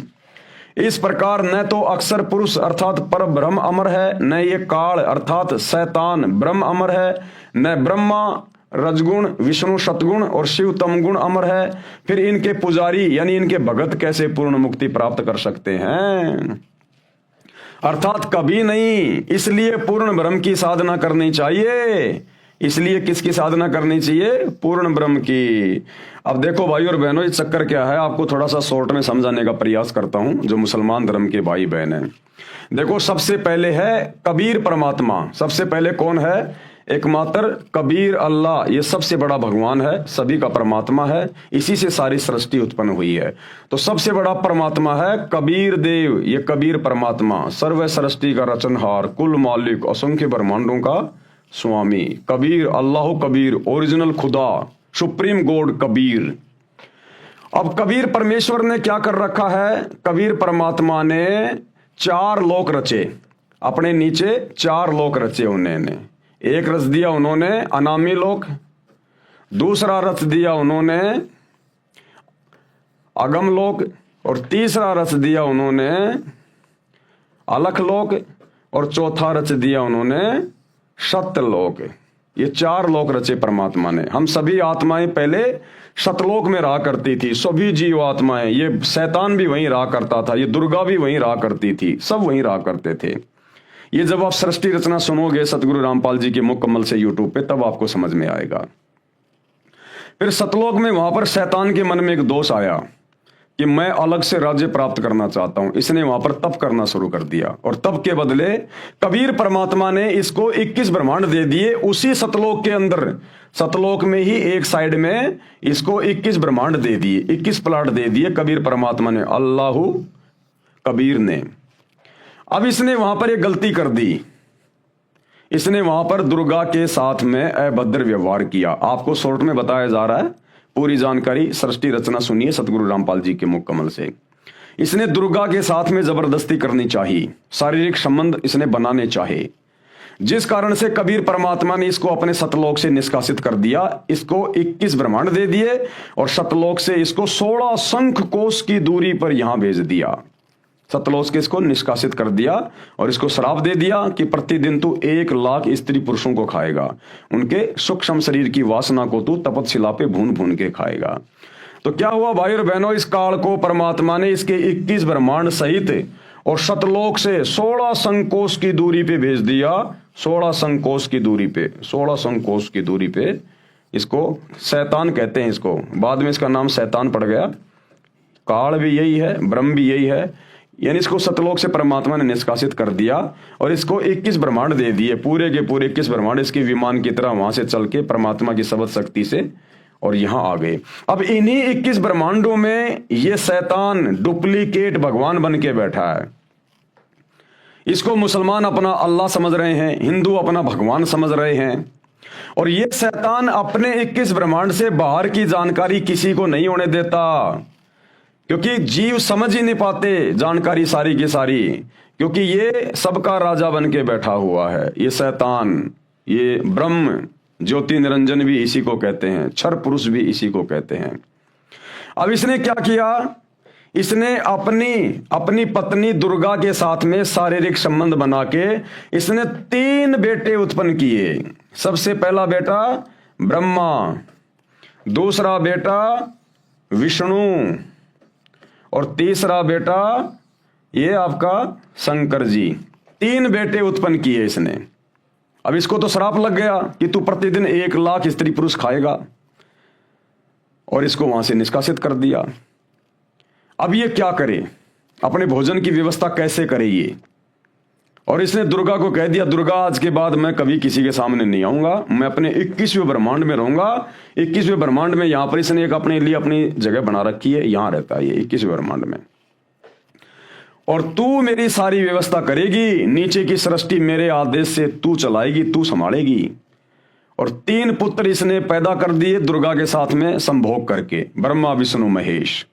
इस प्रकार न तो अक्षर पुरुष अर्थात पर ब्रह्म अमर है, न ये काल अर्थात शैतान ब्रह्म अमर है, न ब्रह्मा रजगुण विष्णु सतगुण और शिव तमगुण अमर है। फिर इनके पुजारी यानी इनके भगत कैसे पूर्ण मुक्ति प्राप्त कर सकते हैं? अर्थात कभी नहीं। इसलिए पूर्ण ब्रह्म की साधना करनी चाहिए। इसलिए किसकी साधना करनी चाहिए? पूर्ण ब्रह्म की। अब देखो भाई और बहनों, ये चक्कर क्या है, आपको थोड़ा सा शॉर्ट में समझाने का प्रयास करता हूं, जो मुसलमान धर्म के भाई बहन हैं। देखो, सबसे पहले है कबीर परमात्मा। सबसे पहले कौन है? एकमात्र कबीर अल्लाह। ये सबसे बड़ा भगवान है, सभी का परमात्मा है, इसी से सारी सृष्टि उत्पन्न हुई है। तो सबसे बड़ा परमात्मा है कबीर देव। ये कबीर परमात्मा सर्व सृष्टि का रचनहार, कुल मालिक, असंख्य ब्रह्मांडों का स्वामी कबीर, अल्लाह कबीर, ओरिजिनल खुदा, सुप्रीम गॉड कबीर। अब कबीर परमेश्वर ने क्या कर रखा है? कबीर परमात्मा ने 4 लोक रचे, अपने नीचे 4 लोक रचे उन्होंने। एक रच दिया उन्होंने अनामी लोक, दूसरा रच दिया उन्होंने अगम लोक, और तीसरा रच दिया उन्होंने अलख लोक, और चौथा रच दिया उन्होंने सत्यलोक। ये 4 लोक रचे परमात्मा ने। हम सभी आत्माएं पहले सतलोक में रहा करती थी, सभी जीव आत्माएं। ये शैतान भी वहीं रहा करता था, ये दुर्गा भी वहीं रहा करती थी, सब वहीं रहा करते थे। ये जब आप सृष्टि रचना सुनोगे सतगुरु रामपाल जी के मुकम्मल से यूट्यूब पे, तब आपको समझ में आएगा। फिर सतलोक में वहां पर शैतान के मन में एक दोष आया कि मैं अलग से राज्य प्राप्त करना चाहता हूं। इसने वहां पर तप करना शुरू कर दिया, और तप के बदले कबीर परमात्मा ने इसको 21 ब्रह्मांड दे दिए। उसी सतलोक के अंदर, सतलोक में ही एक साइड में इसको 21 ब्रह्मांड दे दिए, 21 प्लाट दे दिए कबीर परमात्मा ने, अल्लाह कबीर ने। अब इसने वहां पर एक गलती कर दी, इसने वहां पर दुर्गा के साथ में अभद्र व्यवहार किया। आपको शॉर्ट में बताया जा रहा है, पूरी जानकारी सृष्टि रचना सुनिए सतगुरु रामपाल जी के मुख कमल से। इसने दुर्गा के साथ में जबरदस्ती करनी चाहिए, शारीरिक संबंध इसने बनाने चाहे, जिस कारण से कबीर परमात्मा ने इसको अपने सतलोक से निष्कासित कर दिया। इसको 21 ब्रह्मांड दे दिए, और सतलोक से इसको 16 शंख कोश की दूरी पर यहां भेज दिया। सतलोक के इसको निष्कासित कर दिया, और इसको श्राप दे दिया कि प्रतिदिन तू 1 लाख स्त्री पुरुषों को खाएगा, उनके सूक्ष्म शरीर की वासना को तू तपतशिला पे भून भून के खाएगा। तो क्या हुआ भाई और बहनों, इस काल को परमात्मा ने इसके 21 ब्रह्मांड सहित और सतलोक से 16 संकोश की दूरी पे भेज दिया। 16 संकोश की दूरी पे, 16 संकोश की दूरी पे इसको शैतान कहते हैं। इसको बाद में इसका नाम शैतान पड़ गया। काल भी यही है, ब्रह्म भी यही है, यानी इसको सतलोक से परमात्मा ने निष्कासित कर दिया, और इसको 21 ब्रह्मांड दे दिए, पूरे के पूरे 21 ब्रह्मांड इसके विमान की तरह वहां से चल के परमात्मा की शब्द शक्ति से और यहां आ गए। अब इन्हीं 21 ब्रह्मांडों में ये शैतान डुप्लीकेट भगवान बन के बैठा है। इसको मुसलमान अपना अल्लाह समझ रहे हैं, हिंदू अपना भगवान समझ रहे हैं, और ये शैतान अपने 21 ब्रह्मांड से बाहर की जानकारी किसी को नहीं होने देता, क्योंकि जीव समझ ही नहीं पाते जानकारी सारी की सारी, क्योंकि ये सबका राजा बन के बैठा हुआ है। ये शैतान, ये ब्रह्म ज्योति निरंजन भी इसी को कहते हैं, क्षर पुरुष भी इसी को कहते हैं। अब इसने क्या किया? इसने अपनी पत्नी दुर्गा के साथ में शारीरिक संबंध बना के इसने 3 बेटे उत्पन्न किए। सबसे पहला बेटा ब्रह्मा, दूसरा बेटा विष्णु, और तीसरा बेटा ये आपका शंकर जी। 3 बेटे उत्पन्न किए इसने। अब इसको तो श्राप लग गया कि तू प्रतिदिन 1 लाख स्त्री पुरुष खाएगा, और इसको वहां से निष्कासित कर दिया। अब ये क्या करे, अपने भोजन की व्यवस्था कैसे करे ये? और इसने दुर्गा को कह दिया, दुर्गा आज के बाद मैं कभी किसी के सामने नहीं आऊंगा, मैं अपने 21वें ब्रह्मांड में रहूंगा। 21वें ब्रह्मांड में यहां पर इसने एक अपने लिए अपनी जगह बना रखी है, यहां रहता है ये 21वें ब्रह्मांड में, और तू मेरी सारी व्यवस्था करेगी, नीचे की सृष्टि मेरे आदेश से तू चलाएगी, तू संभालेगी। और 3 पुत्र इसने पैदा कर दिए दुर्गा के साथ में संभोग करके, ब्रह्मा विष्णु महेश।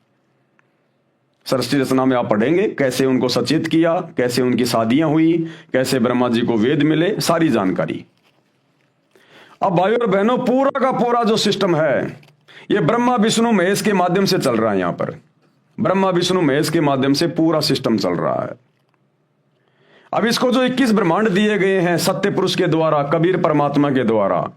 सृष्टि रचना में आप पढ़ेंगे कैसे उनको सचेत किया, कैसे उनकी शादियां हुई, कैसे ब्रह्मा जी को वेद मिले, सारी जानकारी। अब भाइयों और बहनों, पूरा का पूरा जो सिस्टम है ये ब्रह्मा विष्णु महेश के माध्यम से चल रहा है। यहां पर ब्रह्मा विष्णु महेश के माध्यम से पूरा सिस्टम चल रहा है। अब इसको जो 21 ब्रह्मांड दिए गए हैं सत्य पुरुष के द्वारा, कबीर परमात्मा के द्वारा,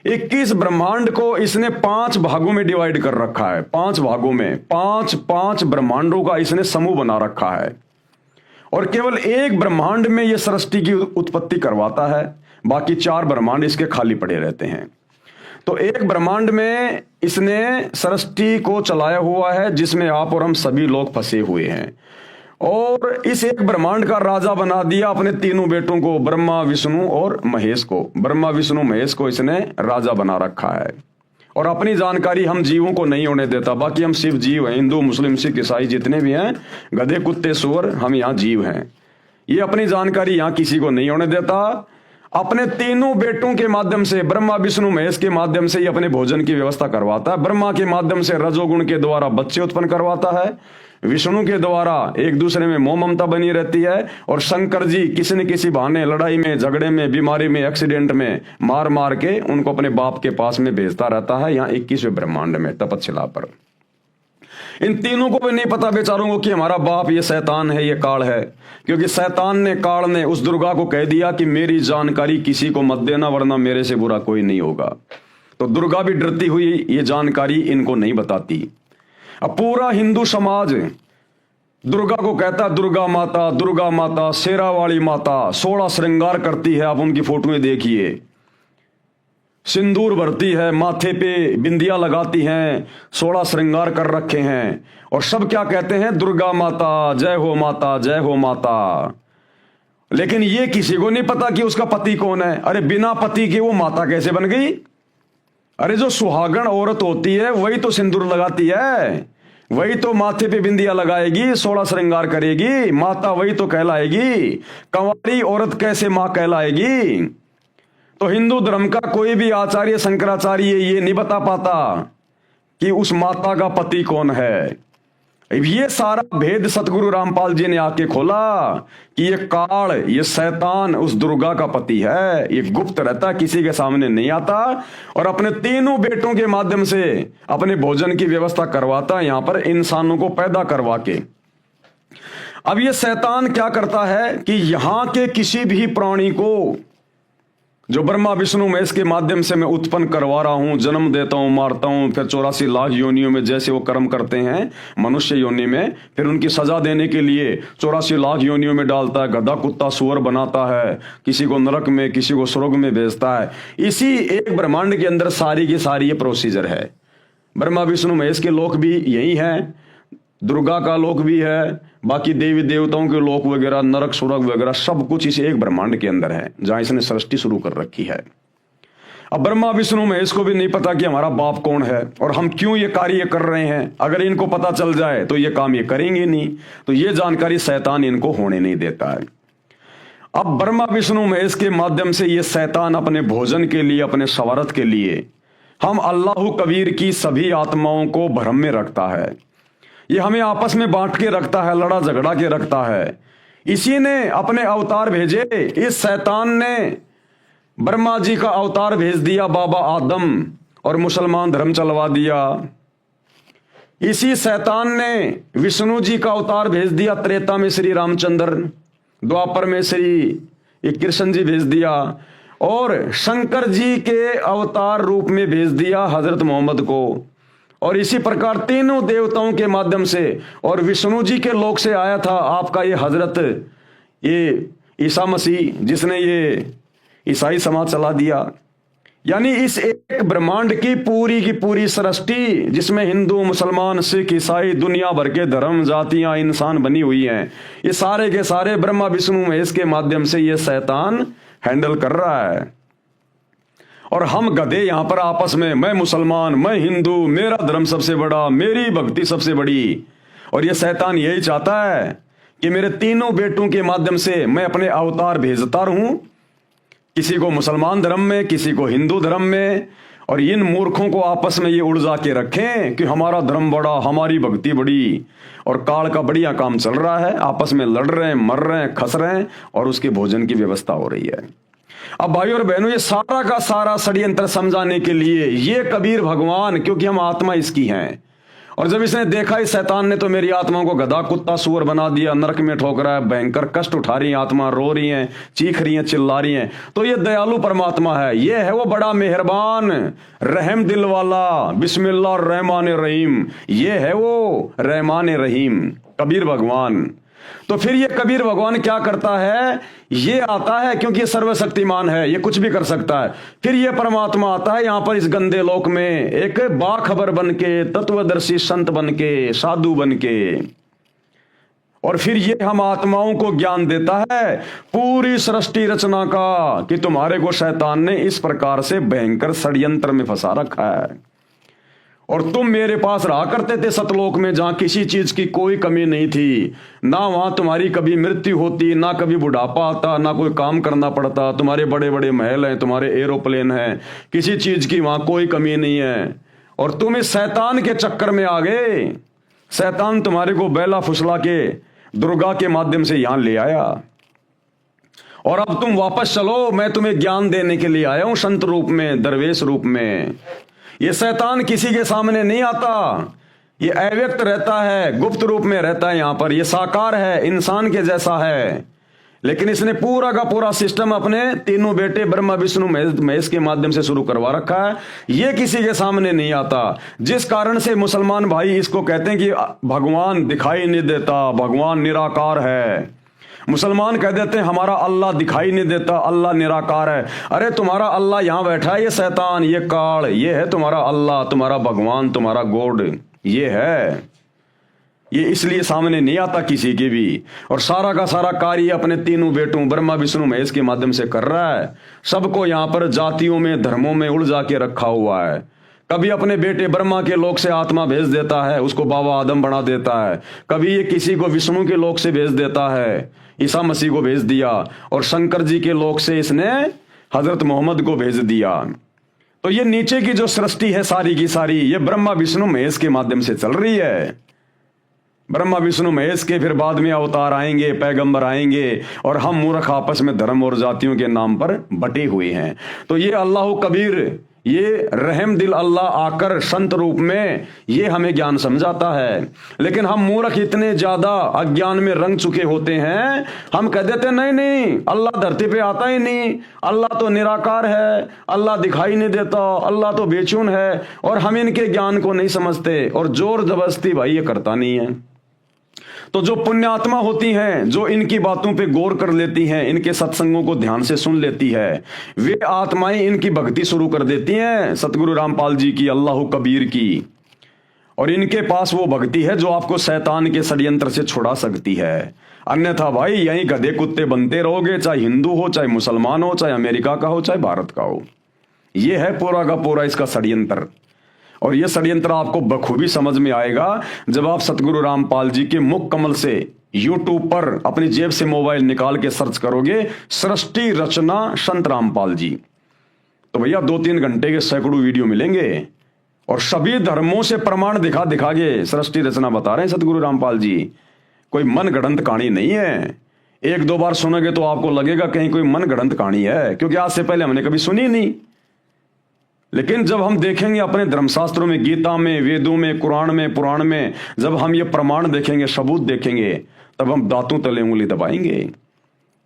21 ब्रह्मांड को इसने 5 भागों में डिवाइड कर रखा है। 5 भागों में 5 ब्रह्मांडों का इसने समूह बना रखा है। और केवल एक ब्रह्मांड में यह सृष्टि की उत्पत्ति करवाता है, बाकी 4 ब्रह्मांड इसके खाली पड़े रहते हैं। तो एक ब्रह्मांड में इसने सृष्टि को चलाया हुआ है, जिसमें आप और हम सभी लोग फंसे हुए हैं, और इस एक ब्रह्मांड का राजा बना दिया अपने तीनों बेटों को, ब्रह्मा विष्णु और महेश को। ब्रह्मा विष्णु महेश को इसने राजा बना रखा है, और अपनी जानकारी हम जीवों को नहीं होने देता। बाकी हम शिव जीव हैं, हिंदू मुस्लिम सिख ईसाई जितने भी हैं, गधे कुत्ते सुअर, हम यहाँ जीव हैं। ये अपनी जानकारी यहाँ किसी को नहीं होने देता। अपने तीनों बेटों के माध्यम से, ब्रह्मा विष्णु महेश के माध्यम से ये अपने भोजन की व्यवस्था करवाता है। ब्रह्मा के माध्यम से रजोगुण के द्वारा बच्चे उत्पन्न करवाता है, विष्णु के द्वारा एक दूसरे में मोह ममता बनी रहती है, और शंकर जी किसी न किसी बहाने लड़ाई में, झगड़े में, बीमारी में, एक्सीडेंट में मार मार के उनको अपने बाप के पास में भेजता रहता है, यहाँ 21वें ब्रह्मांड में तपतशिला पर। इन तीनों को भी नहीं पता बेचारों को कि हमारा बाप ये शैतान है, ये काल है, क्योंकि शैतान ने, काल ने उस दुर्गा को कह दिया कि मेरी जानकारी किसी को मत देना, वरना मेरे से बुरा कोई नहीं होगा। तो दुर्गा भी डरती हुई ये जानकारी इनको नहीं बताती। अब पूरा हिंदू समाज दुर्गा को कहता, दुर्गा माता, शेरा वाली माता, 16 श्रृंगार करती है। आप उनकी फोटोएं देखिए, सिंदूर भरती है, माथे पे बिंदिया लगाती हैं, 16 श्रृंगार कर रखे हैं, और सब क्या कहते हैं, दुर्गा माता, जय हो माता, जय हो माता। लेकिन ये किसी को नहीं पता कि उसका पति कौन है। अरे बिना पति के वो माता कैसे बन गई? अरे जो सुहागण औरत होती है वही तो सिंदूर लगाती है, वही तो माथे पे बिंदिया लगाएगी, 16 श्रृंगार करेगी, माता वही तो कहलाएगी। कंवारी औरत कैसे मां कहलाएगी? तो हिंदू धर्म का कोई भी आचार्य, शंकराचार्य ये नहीं बता पाता कि उस माता का पति कौन है। ये सारा भेद सतगुरु रामपाल जी ने आके खोला कि ये काल, ये शैतान उस दुर्गा का पति है। ये गुप्त रहता, किसी के सामने नहीं आता, और अपने तीनों बेटों के माध्यम से अपने भोजन की व्यवस्था करवाता है, यहां पर इंसानों को पैदा करवा के। अब ये शैतान क्या करता है कि यहां के किसी भी प्राणी को जो ब्रह्मा विष्णु महेश के माध्यम से मैं उत्पन्न करवा रहा हूं, जन्म देता हूं, मारता हूं, फिर 84 लाख योनियों में जैसे वो कर्म करते हैं मनुष्य योनि में, फिर उनकी सजा देने के लिए 84 लाख योनियों में डालता है, गधा कुत्ता सुअर बनाता है, किसी को नरक में, किसी को स्वर्ग में भेजता है। इसी एक ब्रह्मांड के अंदर सारी की सारी ये प्रोसीजर है। ब्रह्मा विष्णु महेश के लोक भी यही है, दुर्गा का लोक भी है, बाकी देवी देवताओं के लोक वगैरह, नरक स्वर्ग वगैरह सब कुछ इस एक ब्रह्मांड के अंदर है, जहां इसने सृष्टि शुरू कर रखी है। अब ब्रह्मा विष्णु महेश को भी नहीं पता कि हमारा बाप कौन है और हम क्यों ये कार्य कर रहे हैं। अगर इनको पता चल जाए तो ये काम ये करेंगे नहीं, तो ये जानकारी शैतान इनको होने नहीं देता है। अब ब्रह्मा विष्णु महेश के माध्यम से ये शैतान अपने भोजन के लिए, अपने स्वार्थ के लिए, हम अल्लाह कबीर की सभी आत्माओं को भ्रम में रखता है। ये हमें आपस में बांट के रखता है, लड़ा झगड़ा के रखता है। इसी ने अपने अवतार भेजे। इस शैतान ने ब्रह्मा जी का अवतार भेज दिया बाबा आदम, और मुसलमान धर्म चलवा दिया। इसी शैतान ने विष्णु जी का अवतार भेज दिया, त्रेता में श्री रामचंद्र, द्वापर में श्री कृष्ण जी भेज दिया, और शंकर जी के अवतार रूप में भेज दिया हजरत मोहम्मद को। और इसी प्रकार तीनों देवताओं के माध्यम से, और विष्णु जी के लोक से आया था आपका ये हजरत, ये ईसा मसीह, जिसने ये ईसाई समाज चला दिया। यानी इस एक ब्रह्मांड की पूरी सृष्टि, जिसमें हिंदू मुसलमान सिख ईसाई दुनिया भर के धर्म जातियां इंसान बनी हुई हैं, ये सारे के सारे ब्रह्मा विष्णु महेश के माध्यम से ये शैतान हैंडल कर रहा है। और हम गधे यहां पर आपस में, मैं मुसलमान, मैं हिंदू, मेरा धर्म सबसे बड़ा, मेरी भक्ति सबसे बड़ी। और ये शैतान यही चाहता है कि मेरे तीनों बेटों के माध्यम से मैं अपने अवतार भेजता रहूं, किसी को मुसलमान धर्म में, किसी को हिंदू धर्म में, और इन मूर्खों को आपस में ये उलझा के रखें कि हमारा धर्म बड़ा, हमारी भक्ति बड़ी, और काल का बढ़िया काम चल रहा है, आपस में लड़ रहे हैं, मर रहे हैं, खस रहे हैं, और उसके भोजन की व्यवस्था हो रही है। अब भाइयों और बहनों, ये सारा का सारा षड्यंत्र समझाने के लिए ये कबीर भगवान, क्योंकि हम आत्मा इसकी हैं, और जब इसने देखा इस शैतान ने तो मेरी आत्माओं को गधा कुत्ता सुअर बना दिया, नरक में ठोक रहा है, भयंकर कष्ट उठा रही है आत्मा, रो रही हैं, चीख रही हैं, चिल्ला रही हैं, तो ये दयालु परमात्मा है, ये है वो बड़ा मेहरबान रहम दिल वाला, बिस्मिल्लाह रहमान रहीम, ये है वो रहमान रहीम कबीर भगवान। तो फिर ये कबीर भगवान क्या करता है, ये आता है क्योंकि ये सर्वशक्तिमान है, ये कुछ भी कर सकता है। फिर ये परमात्मा आता है यहां पर इस गंदे लोक में, एक बाखबर बन के, तत्वदर्शी संत बन के, साधु बन के, और फिर ये हम आत्माओं को ज्ञान देता है पूरी सृष्टि रचना का, कि तुम्हारे को शैतान ने इस प्रकार से भयंकर षड्यंत्र में फंसा रखा है, और तुम मेरे पास रहा करते थे सतलोक में, जहां किसी चीज की कोई कमी नहीं थी, ना वहां तुम्हारी कभी मृत्यु होती, ना कभी बुढ़ापा आता, ना कोई काम करना पड़ता, तुम्हारे बड़े बड़े महल हैं, तुम्हारे एरोप्लेन हैं, किसी चीज की वहां कोई कमी नहीं है। और तुम इस शैतान के चक्कर में आ गए, शैतान तुम्हारे को बैला फुसला के दुर्गा के माध्यम से यहां ले आया, और अब तुम वापस चलो, मैं तुम्हें ज्ञान देने के लिए आया हूं संत रूप में, दरवेश रूप में। ये शैतान किसी के सामने नहीं आता, ये अव्यक्त रहता है, गुप्त रूप में रहता है यहां पर, ये साकार है, इंसान के जैसा है, लेकिन इसने पूरा का पूरा सिस्टम अपने तीनों बेटे ब्रह्मा विष्णु महेश के माध्यम से शुरू करवा रखा है। ये किसी के सामने नहीं आता, जिस कारण से मुसलमान भाई इसको कहते हैं कि भगवान दिखाई नहीं देता, भगवान निराकार है। मुसलमान कह देते हैं हमारा अल्लाह दिखाई नहीं देता, अल्लाह निराकार है। अरे तुम्हारा अल्लाह यहां बैठा है, ये शैतान, ये काल, ये है तुम्हारा अल्लाह, तुम्हारा भगवान, तुम्हारा गॉड, ये है। ये इसलिए सामने नहीं आता किसी के भी, और सारा का सारा कार्य अपने तीनों बेटों ब्रह्मा विष्णु महेश के माध्यम से कर रहा है। सबको यहां पर जातियों में, धर्मों में उलझा के रखा हुआ है। कभी अपने बेटे ब्रह्मा के लोक से आत्मा भेज देता है, उसको बाबा आदम बना देता है, कभी ये किसी को विष्णु के लोक से भेज देता है, ईसा मसीह को भेज दिया, और शंकर जी के लोक से इसने हजरत मोहम्मद को भेज दिया। तो ये नीचे की जो सृष्टि है सारी की सारी, ये ब्रह्मा विष्णु महेश के माध्यम से चल रही है। ब्रह्मा विष्णु महेश के फिर बाद में अवतार आएंगे, पैगंबर आएंगे, और हम मूर्ख आपस में धर्म और जातियों के नाम पर बटे हुए हैं। तो ये अल्लाह कबीर, ये रहम दिल अल्लाह आकर संत रूप में ये हमें ज्ञान समझाता है। लेकिन हम मूर्ख इतने ज्यादा अज्ञान में रंग चुके होते हैं, हम कह देते नहीं नहीं अल्लाह धरती पे आता ही नहीं, अल्लाह तो निराकार है, अल्लाह दिखाई नहीं देता, अल्लाह तो बेचून है, और हम इनके ज्ञान को नहीं समझते, और जोर जबरदस्ती भाई ये करता नहीं है। तो जो पुण्यात्मा होती हैं, जो इनकी बातों पे गौर कर लेती हैं, इनके सत्संगों को ध्यान से सुन लेती है, वे आत्माएं इनकी भक्ति शुरू कर देती हैं सतगुरु रामपाल जी की, अल्लाह कबीर की। और इनके पास वो भक्ति है जो आपको शैतान के षड्यंत्र से छुड़ा सकती है। अन्यथा भाई यहीं गधे कुत्ते बनते रहोगे, चाहे हिंदू हो, चाहे मुसलमान हो, चाहे अमेरिका का हो, चाहे भारत का हो। ये है पूरा का पूरा इसका षड्यंत्र। और यह षड्यंत्र आपको बखूबी समझ में आएगा जब आप सतगुरु रामपाल जी के मुख कमल से यूट्यूब पर अपनी जेब से मोबाइल निकाल के सर्च करोगे सृष्टि रचना संत रामपाल जी, तो भैया 2-3 घंटे के सैकड़ों वीडियो मिलेंगे, और सभी धर्मों से प्रमाण दिखा दिखा के सृष्टि रचना बता रहे हैं सतगुरु रामपाल जी। कोई मन गढ़ंत कहानी नहीं है। 1-2 बार सुनोगे तो आपको लगेगा कहीं कोई मन गढ़ंत कहानी है, क्योंकि आज से पहले हमने कभी सुनी नहीं। लेकिन जब हम देखेंगे अपने धर्मशास्त्रों में, गीता में, वेदों में, कुरान में, पुराण में, जब हम ये प्रमाण देखेंगे, सबूत देखेंगे, तब हम दांतों तले उंगली दबाएंगे।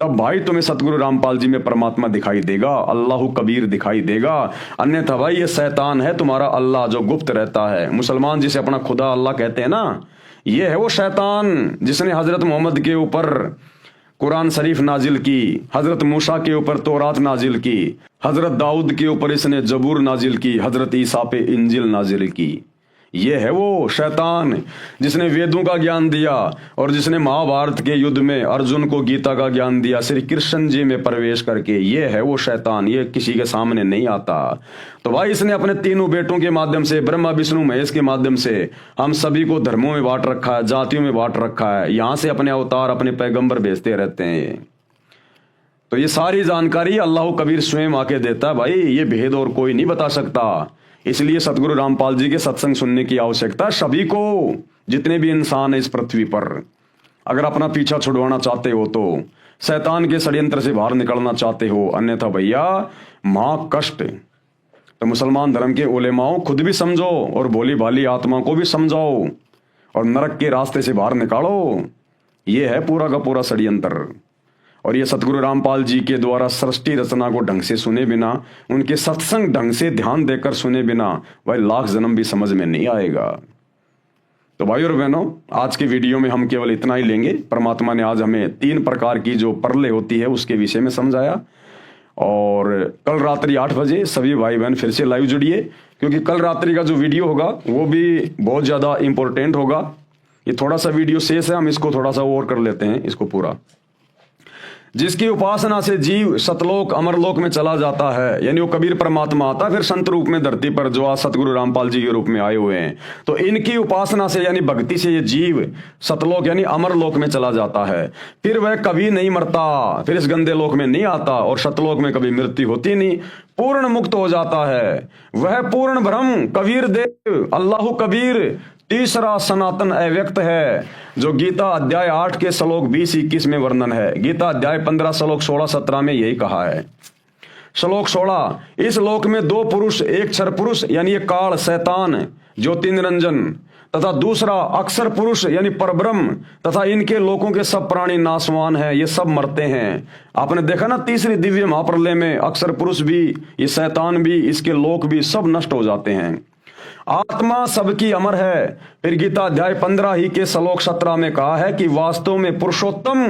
तब भाई तुम्हें सतगुरु रामपाल जी में परमात्मा दिखाई देगा, अल्लाह कबीर दिखाई देगा। अन्यथा भाई ये शैतान है तुम्हारा अल्लाह जो गुप्त रहता है। मुसलमान जिसे अपना खुदा अल्लाह कहते हैं ना, ये है वो शैतान जिसने हजरत मोहम्मद के ऊपर कुरान शरीफ नाजिल की, हजरत मूसा के ऊपर तौरात नाजिल की, हजरत दाऊद के ऊपर इसने जबूर नाजिल की, हजरत ईसा पे इंजिल नाजिल की। ये है वो शैतान जिसने वेदों का ज्ञान दिया, और जिसने महाभारत के युद्ध में अर्जुन को गीता का ज्ञान दिया श्री कृष्ण जी में प्रवेश करके। ये है वो शैतान, ये किसी के सामने नहीं आता। तो भाई इसने अपने तीनों बेटों के माध्यम से, ब्रह्मा विष्णु महेश के माध्यम से हम सभी को धर्मों में बांट रखा है, जातियों में बांट रखा है। यहां से अपने अवतार, अपने पैगंबर भेजते रहते हैं। तो ये सारी जानकारी अल्लाह कबीर स्वयं आके देता है भाई, ये भेद और कोई नहीं बता सकता। इसलिए सतगुरु रामपाल जी के सत्संग सुनने की आवश्यकता सभी को, जितने भी इंसान है इस पृथ्वी पर। अगर अपना पीछा छुड़वाना चाहते हो तो, शैतान के षड्यंत्र से बाहर निकलना चाहते हो, अन्यथा भैया महा कष्ट। तो मुसलमान धर्म के उलेमाओं खुद भी समझो, और भोली भाली आत्मा को भी समझाओ, और नरक के रास्ते से बाहर निकालो। ये है पूरा का पूरा षड्यंत्र। और ये सतगुरु रामपाल जी के द्वारा सृष्टि रचना को ढंग से सुने बिना, उनके सत्संग ढंग से ध्यान देकर सुने बिना, वह लाख जन्म भी समझ में नहीं आएगा। तो भाई और बहनों, आज की वीडियो में हम केवल इतना ही लेंगे। परमात्मा ने आज हमें 3 प्रकार की जो परले होती है उसके विषय में समझाया। और कल रात्रि 8 बजे सभी भाई बहन फिर से लाइव जुड़िए, क्योंकि कल रात्रि का जो वीडियो होगा वो भी बहुत ज़्यादा इंपॉर्टेंट होगा। ये थोड़ा सा वीडियो शेष है, हम इसको थोड़ा सा और कर लेते हैं इसको पूरा। जिसकी उपासना से जीव सतलोक अमरलोक में चला जाता है, यानी वो कबीर परमात्मा आता फिर संत रूप में धरती पर, जो आज सतगुरु रामपाल जी के रूप में आए हुए हैं। तो इनकी उपासना से यानी भक्ति से ये जीव सतलोक यानी अमरलोक में चला जाता है। फिर वह कभी नहीं मरता, फिर इस गंदे लोक में नहीं आता और सतलोक में कभी मृत्यु होती नहीं, पूर्ण मुक्त हो जाता है। वह पूर्ण ब्रह्म कबीर देव अल्लाह कबीर तीसरा सनातन अव्यक्त है, जो गीता अध्याय 8 के श्लोक 20-21 में वर्णन है। गीता अध्याय 15 श्लोक 16-17 में यही कहा है। श्लोक 16, इस लोक में 2 पुरुष, एक क्षर पुरुष यानी ये काल शैतान ज्योति निरंजन, तथा दूसरा अक्षर पुरुष यानी परब्रह्म, तथा इनके लोकों के सब प्राणी नाशवान हैं, ये सब मरते हैं। आपने देखा ना, तीसरी दिव्य महाप्रलय में अक्षर पुरुष भी, ये शैतान भी, इसके लोक भी सब नष्ट हो जाते हैं। आत्मा सबकी अमर है। फिर गीता अध्याय 15 ही के श्लोक 17 में कहा है कि वास्तव में पुरुषोत्तम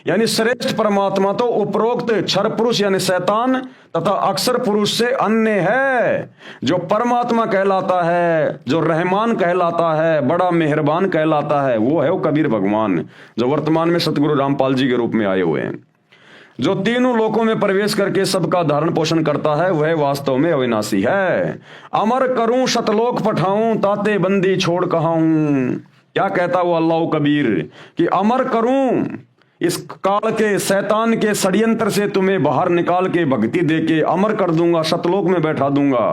यानी श्रेष्ठ परमात्मा तो उपरोक्त क्षर पुरुष यानी शैतान तथा अक्षर पुरुष से अन्य है। जो परमात्मा कहलाता है, जो रहमान कहलाता है, बड़ा मेहरबान कहलाता है, वो है वो कबीर भगवान, जो वर्तमान में सतगुरु रामपाल जी के रूप में आए हुए हैं। जो तीनों लोकों में प्रवेश करके सबका धारण पोषण करता है, वह वास्तव में अविनाशी है। अमर करूं सतलोक पठाऊं, ताते बंदी छोड़ कहाऊं। क्या कहता वो अल्लाह कबीर कि अमर करूं, इस काल के शैतान के षड्यंत्र से तुम्हें बाहर निकाल के भक्ति देके अमर कर दूंगा, सतलोक में बैठा दूंगा।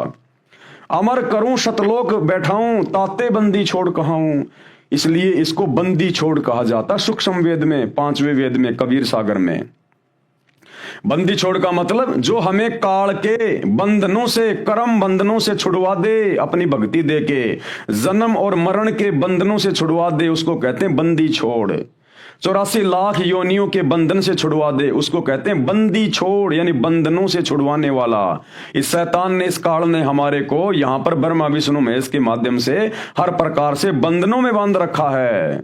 अमर करूं सतलोक बैठाऊं, ताते बंदी छोड़ कहाऊं। इसलिए इसको बंदी छोड़ कहा जाता सूक्ष्म वेद में, 5वें वेद में, कबीर सागर में। बंदी छोड़ का मतलब जो हमें काल के बंधनों से, कर्म बंधनों से छुड़वा दे, अपनी भक्ति दे के जन्म और मरण के बंधनों से छुड़वा दे, उसको कहते हैं बंदी छोड़। 84 लाख योनियों के बंधन से छुड़वा दे, उसको कहते हैं बंदी छोड़, यानी बंधनों से छुड़वाने वाला। इस शैतान ने, इस काल ने हमारे को यहाँ पर ब्रह्मा विष्णु महेश के माध्यम से हर प्रकार से बंधनों में बांध रखा है।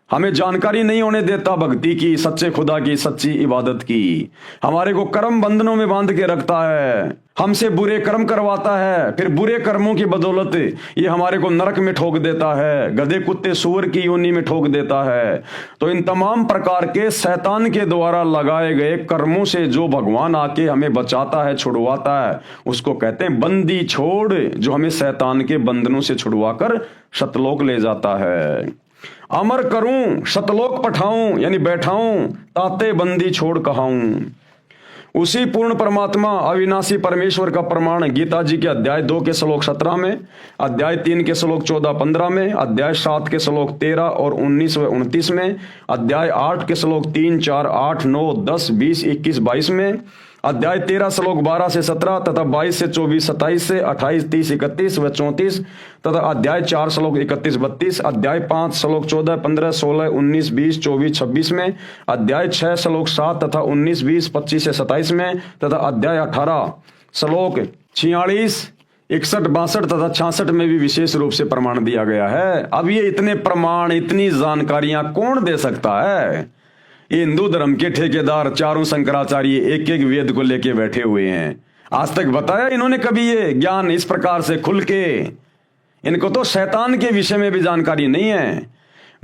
हमें जानकारी नहीं होने देता भक्ति की, सच्चे खुदा की, सच्ची इबादत की। हमारे को कर्म बंधनों में बांध के रखता है, हमसे बुरे कर्म करवाता है, फिर बुरे कर्मों की बदौलत ये हमारे को नरक में ठोक देता है, गधे कुत्ते सूअर की योनि में ठोक देता है। तो इन तमाम प्रकार के शैतान के द्वारा लगाए गए कर्मों से जो भगवान आके हमें बचाता है, छुड़वाता है, उसको कहते हैं बंदी छोड़, जो हमें शैतान के बंधनों से छुड़वा कर सतलोक ले जाता है। अमर करूं सतलोक पठाऊं यानी बैठाऊं, ताते बंदी छोड़ कहाऊं। उसी पूर्ण परमात्मा अविनाशी परमेश्वर का प्रमाण गीता जी के अध्याय 2 के श्लोक 17 में, अध्याय 3 के श्लोक 14-15 में, अध्याय 7 के श्लोक 13 और 19 व 29 में, अध्याय 8 के श्लोक 3, 4, 8, 9, 10, 20, 21, 22 में, अध्याय 13 श्लोक 12 से 17 तथा 22 से 24, 27 से 28, 30, 31 व 34 तथा अध्याय 4 श्लोक 31-32, अध्याय 5 श्लोक 14, 15, 16, 19, 20, 24, 26 में, अध्याय 6 श्लोक 7 तथा 19, 20, 25 से 27 में तथा अध्याय 18 श्लोक 46, 61, 62 तथा 66 में भी विशेष रूप से प्रमाण दिया गया है। अब ये इतने प्रमाण, इतनी जानकारियां कौन दे सकता है? ये हिंदू धर्म के ठेकेदार चारों शंकराचार्य एक एक वेद को लेके बैठे हुए हैं। आज तक बताया इन्होंने कभी ये ज्ञान इस प्रकार से खुल के? इनको तो शैतान के विषय में भी जानकारी नहीं है।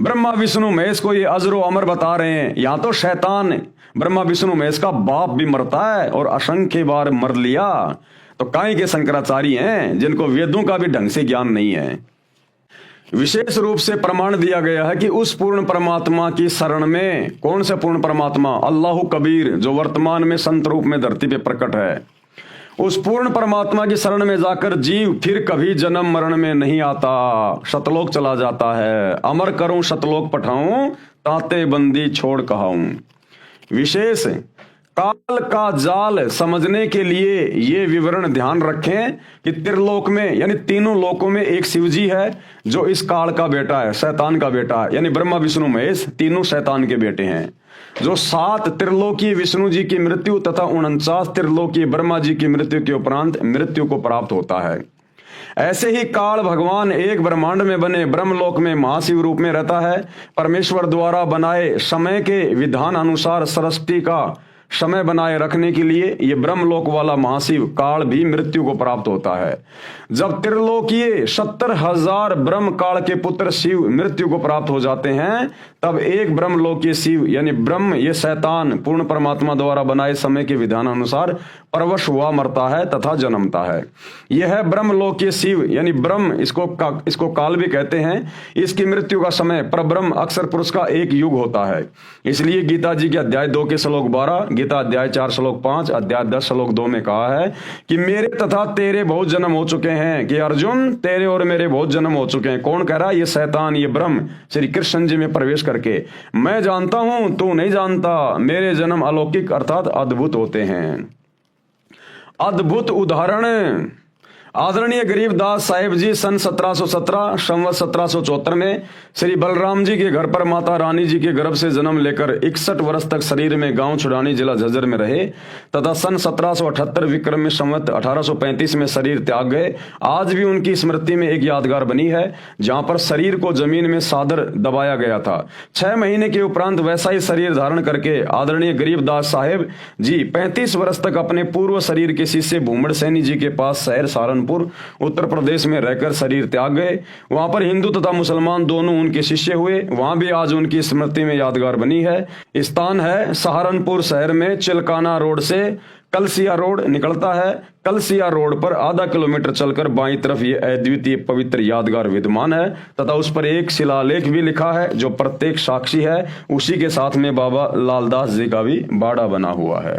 ब्रह्मा विष्णु महेश को ये अजरो अमर बता रहे हैं, यहाँ तो शैतान ब्रह्मा विष्णु महेश का बाप भी मरता है और असंख्य बार मर लिया। तो काहे के शंकराचार्य हैं जिनको वेदों का भी ढंग से ज्ञान नहीं है। विशेष रूप से प्रमाण दिया गया है कि उस पूर्ण परमात्मा की शरण में, कौन से पूर्ण परमात्मा? अल्लाह कबीर, जो वर्तमान में संत रूप में धरती पे प्रकट है। उस पूर्ण परमात्मा की शरण में जाकर जीव फिर कभी जन्म मरण में नहीं आता, सतलोक चला जाता है। अमर करूं सतलोक पठाऊं, ताते बंदी छोड़ कहाऊं। विशेष काल का जाल समझने के लिए ये विवरण ध्यान रखें कि त्रिलोक में यानी तीनों लोकों में एक शिव जी है जो इस काल का बेटा है, शैतान का बेटा है, यानी ब्रह्मा विष्णु महेश तीनों शैतान के बेटे हैं। जो 7 त्रिलोकीय विष्णु जी की मृत्यु तथा 49 त्रिलोकीय ब्रह्मा जी की मृत्यु के उपरांत मृत्यु को प्राप्त होता है। ऐसे ही काल भगवान एक ब्रह्मांड में बने ब्रह्मलोक में महाशिव रूप में रहता है। परमेश्वर द्वारा बनाए समय के विधान अनुसार सृष्टि का समय बनाए रखने के लिए ये ब्रह्मलोक वाला महाशिव काल भी मृत्यु को प्राप्त होता है। जब त्रिलोकीय 70,000 ब्रह्म काल के पुत्र शिव मृत्यु को प्राप्त हो जाते हैं, तब एक ब्रह्मलोकीय शिव यानी ब्रह्म ये शैतान पूर्ण परमात्मा द्वारा बनाए समय के विधान अनुसार परवश हुआ मरता है तथा जन्मता है। यह ब्रह्मलोकीय शिव यानी ब्रह्म, इसको काल भी कहते हैं। इसकी मृत्यु का समय परब्रह्म अक्षर पुरुष का एक युग होता है। इसलिए गीता जी के अध्याय 2 के श्लोक 12, गीता अध्याय 4 श्लोक 5, अध्याय 10 श्लोक 2 में कहा है कि मेरे तथा तेरे बहुत जन्म हो चुके हैं, कि अर्जुन तेरे और मेरे बहुत जन्म हो चुके हैं। कौन कह रहा है? ये शैतान, ये ब्रह्म श्री कृष्ण जी में प्रवेश करके, मैं जानता हूं तू नहीं जानता, मेरे जन्म अलौकिक अर्थात अद्भुत होते हैं। अद्भुत उदाहरण आदरणीय गरीबदास साहिब जी सन 1717 संवत 1774 में श्री बलराम जी के घर पर माता रानी जी के गर्भ से जन्म लेकर 61 वर्ष तक शरीर में गांव छुड़ानी जिला झज्जर में रहे तथा सन 1778 विक्रम में संवत 1835 में शरीर त्याग गए। आज भी उनकी स्मृति में एक यादगार बनी है, जहां पर शरीर को जमीन में सादर दबाया गया था। 6 महीने के उपरांत वैसा ही शरीर धारण करके आदरणीय गरीबदास साहेब जी 35 वर्ष तक अपने पूर्व शरीर के शिष्य भूमड़ सैनी जी के पास शहर सहारनपुर उत्तर प्रदेश में रहकर शरीर त्याग गए। वहां पर हिंदू तथा मुसलमान दोनों उनके शिष्य हुए। वहां भी आज उनकी स्मृति में यादगार बनी है। स्थान है सहारनपुर शहर में चिलकाना रोड से कलसिया रोड निकलता है। कलसिया रोड पर आधा किलोमीटर चलकर बाईं तरफ ये अद्वितीय पवित्र यादगार विद्यमान है तथा उस पर एक शिलालेख भी लिखा है जो प्रत्येक साक्षी है। उसी के साथ में बाबा लालदास जी का भी बाड़ा बना हुआ है।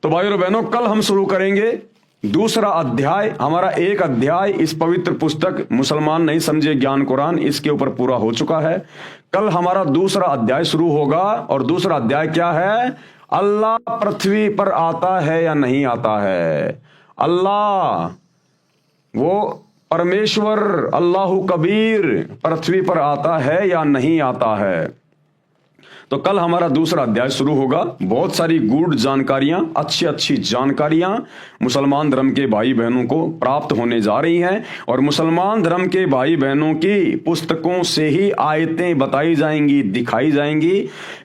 तो भाइयों और बहनों, कल हम शुरू करेंगे दूसरा अध्याय। हमारा एक अध्याय इस पवित्र पुस्तक मुसलमान नहीं समझे ज्ञान कुरान, इसके ऊपर पूरा हो चुका है। कल हमारा दूसरा अध्याय शुरू होगा और दूसरा अध्याय क्या है? अल्लाह पृथ्वी पर आता है या नहीं आता है। अल्लाह वो परमेश्वर अल्लाहु कबीर पृथ्वी पर आता है या नहीं आता है। तो कल हमारा दूसरा अध्याय शुरू होगा। बहुत सारी गूढ़ जानकारियां, अच्छी जानकारियां मुसलमान धर्म के भाई बहनों को प्राप्त होने जा रही हैं और मुसलमान धर्म के भाई बहनों की पुस्तकों से ही आयतें बताई जाएंगी, दिखाई जाएंगी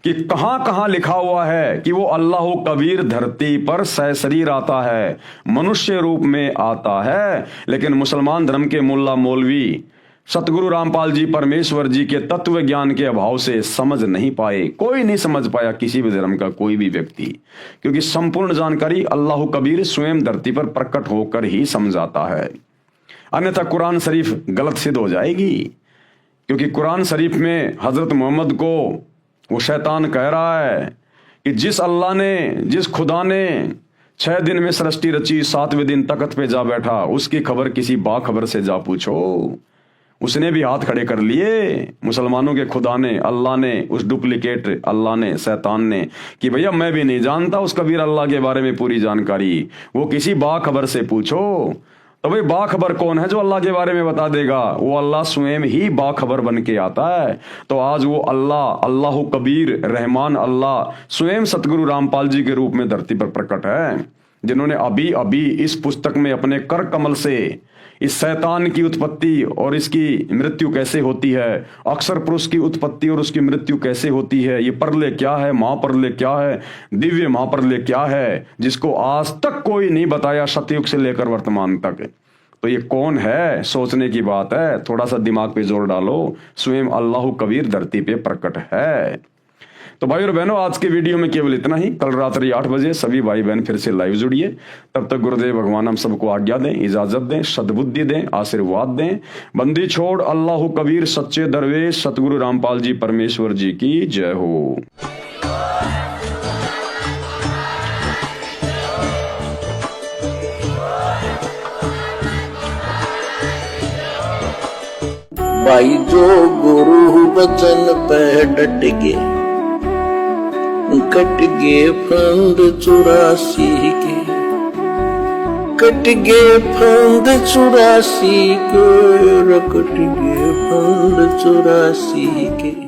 कि कहां कहां लिखा हुआ है कि वो अल्लाह कबीर धरती पर सशरीर आता है, मनुष्य रूप में आता है। लेकिन मुसलमान धर्म के मुल्ला मौलवी सतगुरु रामपाल जी परमेश्वर जी के तत्व ज्ञान के अभाव से समझ नहीं पाए। कोई नहीं समझ पाया किसी भी धर्म का कोई भी व्यक्ति, क्योंकि संपूर्ण जानकारी अल्लाह कबीर स्वयं धरती पर प्रकट होकर ही समझाता है। अन्यथा कुरान शरीफ गलत सिद्ध हो जाएगी, क्योंकि कुरान शरीफ में हजरत मोहम्मद को वो शैतान कह रहा है कि जिस खुदा ने 6 दिन में सृष्टि रची, 7वें दिन तख्त पे जा बैठा, उसकी खबर किसी बाखबर से जा पूछो। उसने भी हाथ खड़े कर लिए मुसलमानों के खुदा ने, अल्लाह ने, उस डुप्लीकेट अल्लाह ने, शैतान ने, कि भैया मैं भी नहीं जानता उस कबीर अल्लाह के बारे में पूरी जानकारी, वो किसी बाखबर से पूछो। तो भाई बाखबर कौन है जो अल्लाह के बारे में बता देगा? वो अल्लाह स्वयं ही बाखबर बन के आता है। तो आज वो अल्लाह कबीर रहमान अल्लाह स्वयं सतगुरु रामपाल जी के रूप में धरती पर प्रकट है, जिन्होंने अभी अभी इस पुस्तक में अपने कर कमल से इस शैतान की उत्पत्ति और इसकी मृत्यु कैसे होती है, अक्षर पुरुष की उत्पत्ति और उसकी मृत्यु कैसे होती है, ये परलय क्या है, महाप्रलय क्या है, दिव्य महाप्रलय क्या है, जिसको आज तक कोई नहीं बताया सतयुग से लेकर वर्तमान तक। तो ये कौन है? सोचने की बात है। थोड़ा सा दिमाग पे जोर डालो, स्वयं अल्लाह कबीर धरती पे प्रकट है। तो भाई और बहनों, आज के वीडियो में केवल इतना ही। कल रात्रि 8 बजे सभी भाई बहन फिर से लाइव जुड़िए। तब तक गुरुदेव भगवान हम सबको आज्ञा दें, इजाजत दें, सद्बुद्धि दें, आशीर्वाद दें। बंदी छोड़ अल्लाह कबीर सच्चे दरवेश सतगुरु रामपाल जी परमेश्वर जी की जय हो। भाई जो गुरु वचन पे डट गए, कट गए फंद 84 के, कट गए फंद 84 के, कट गए फंद 84 के।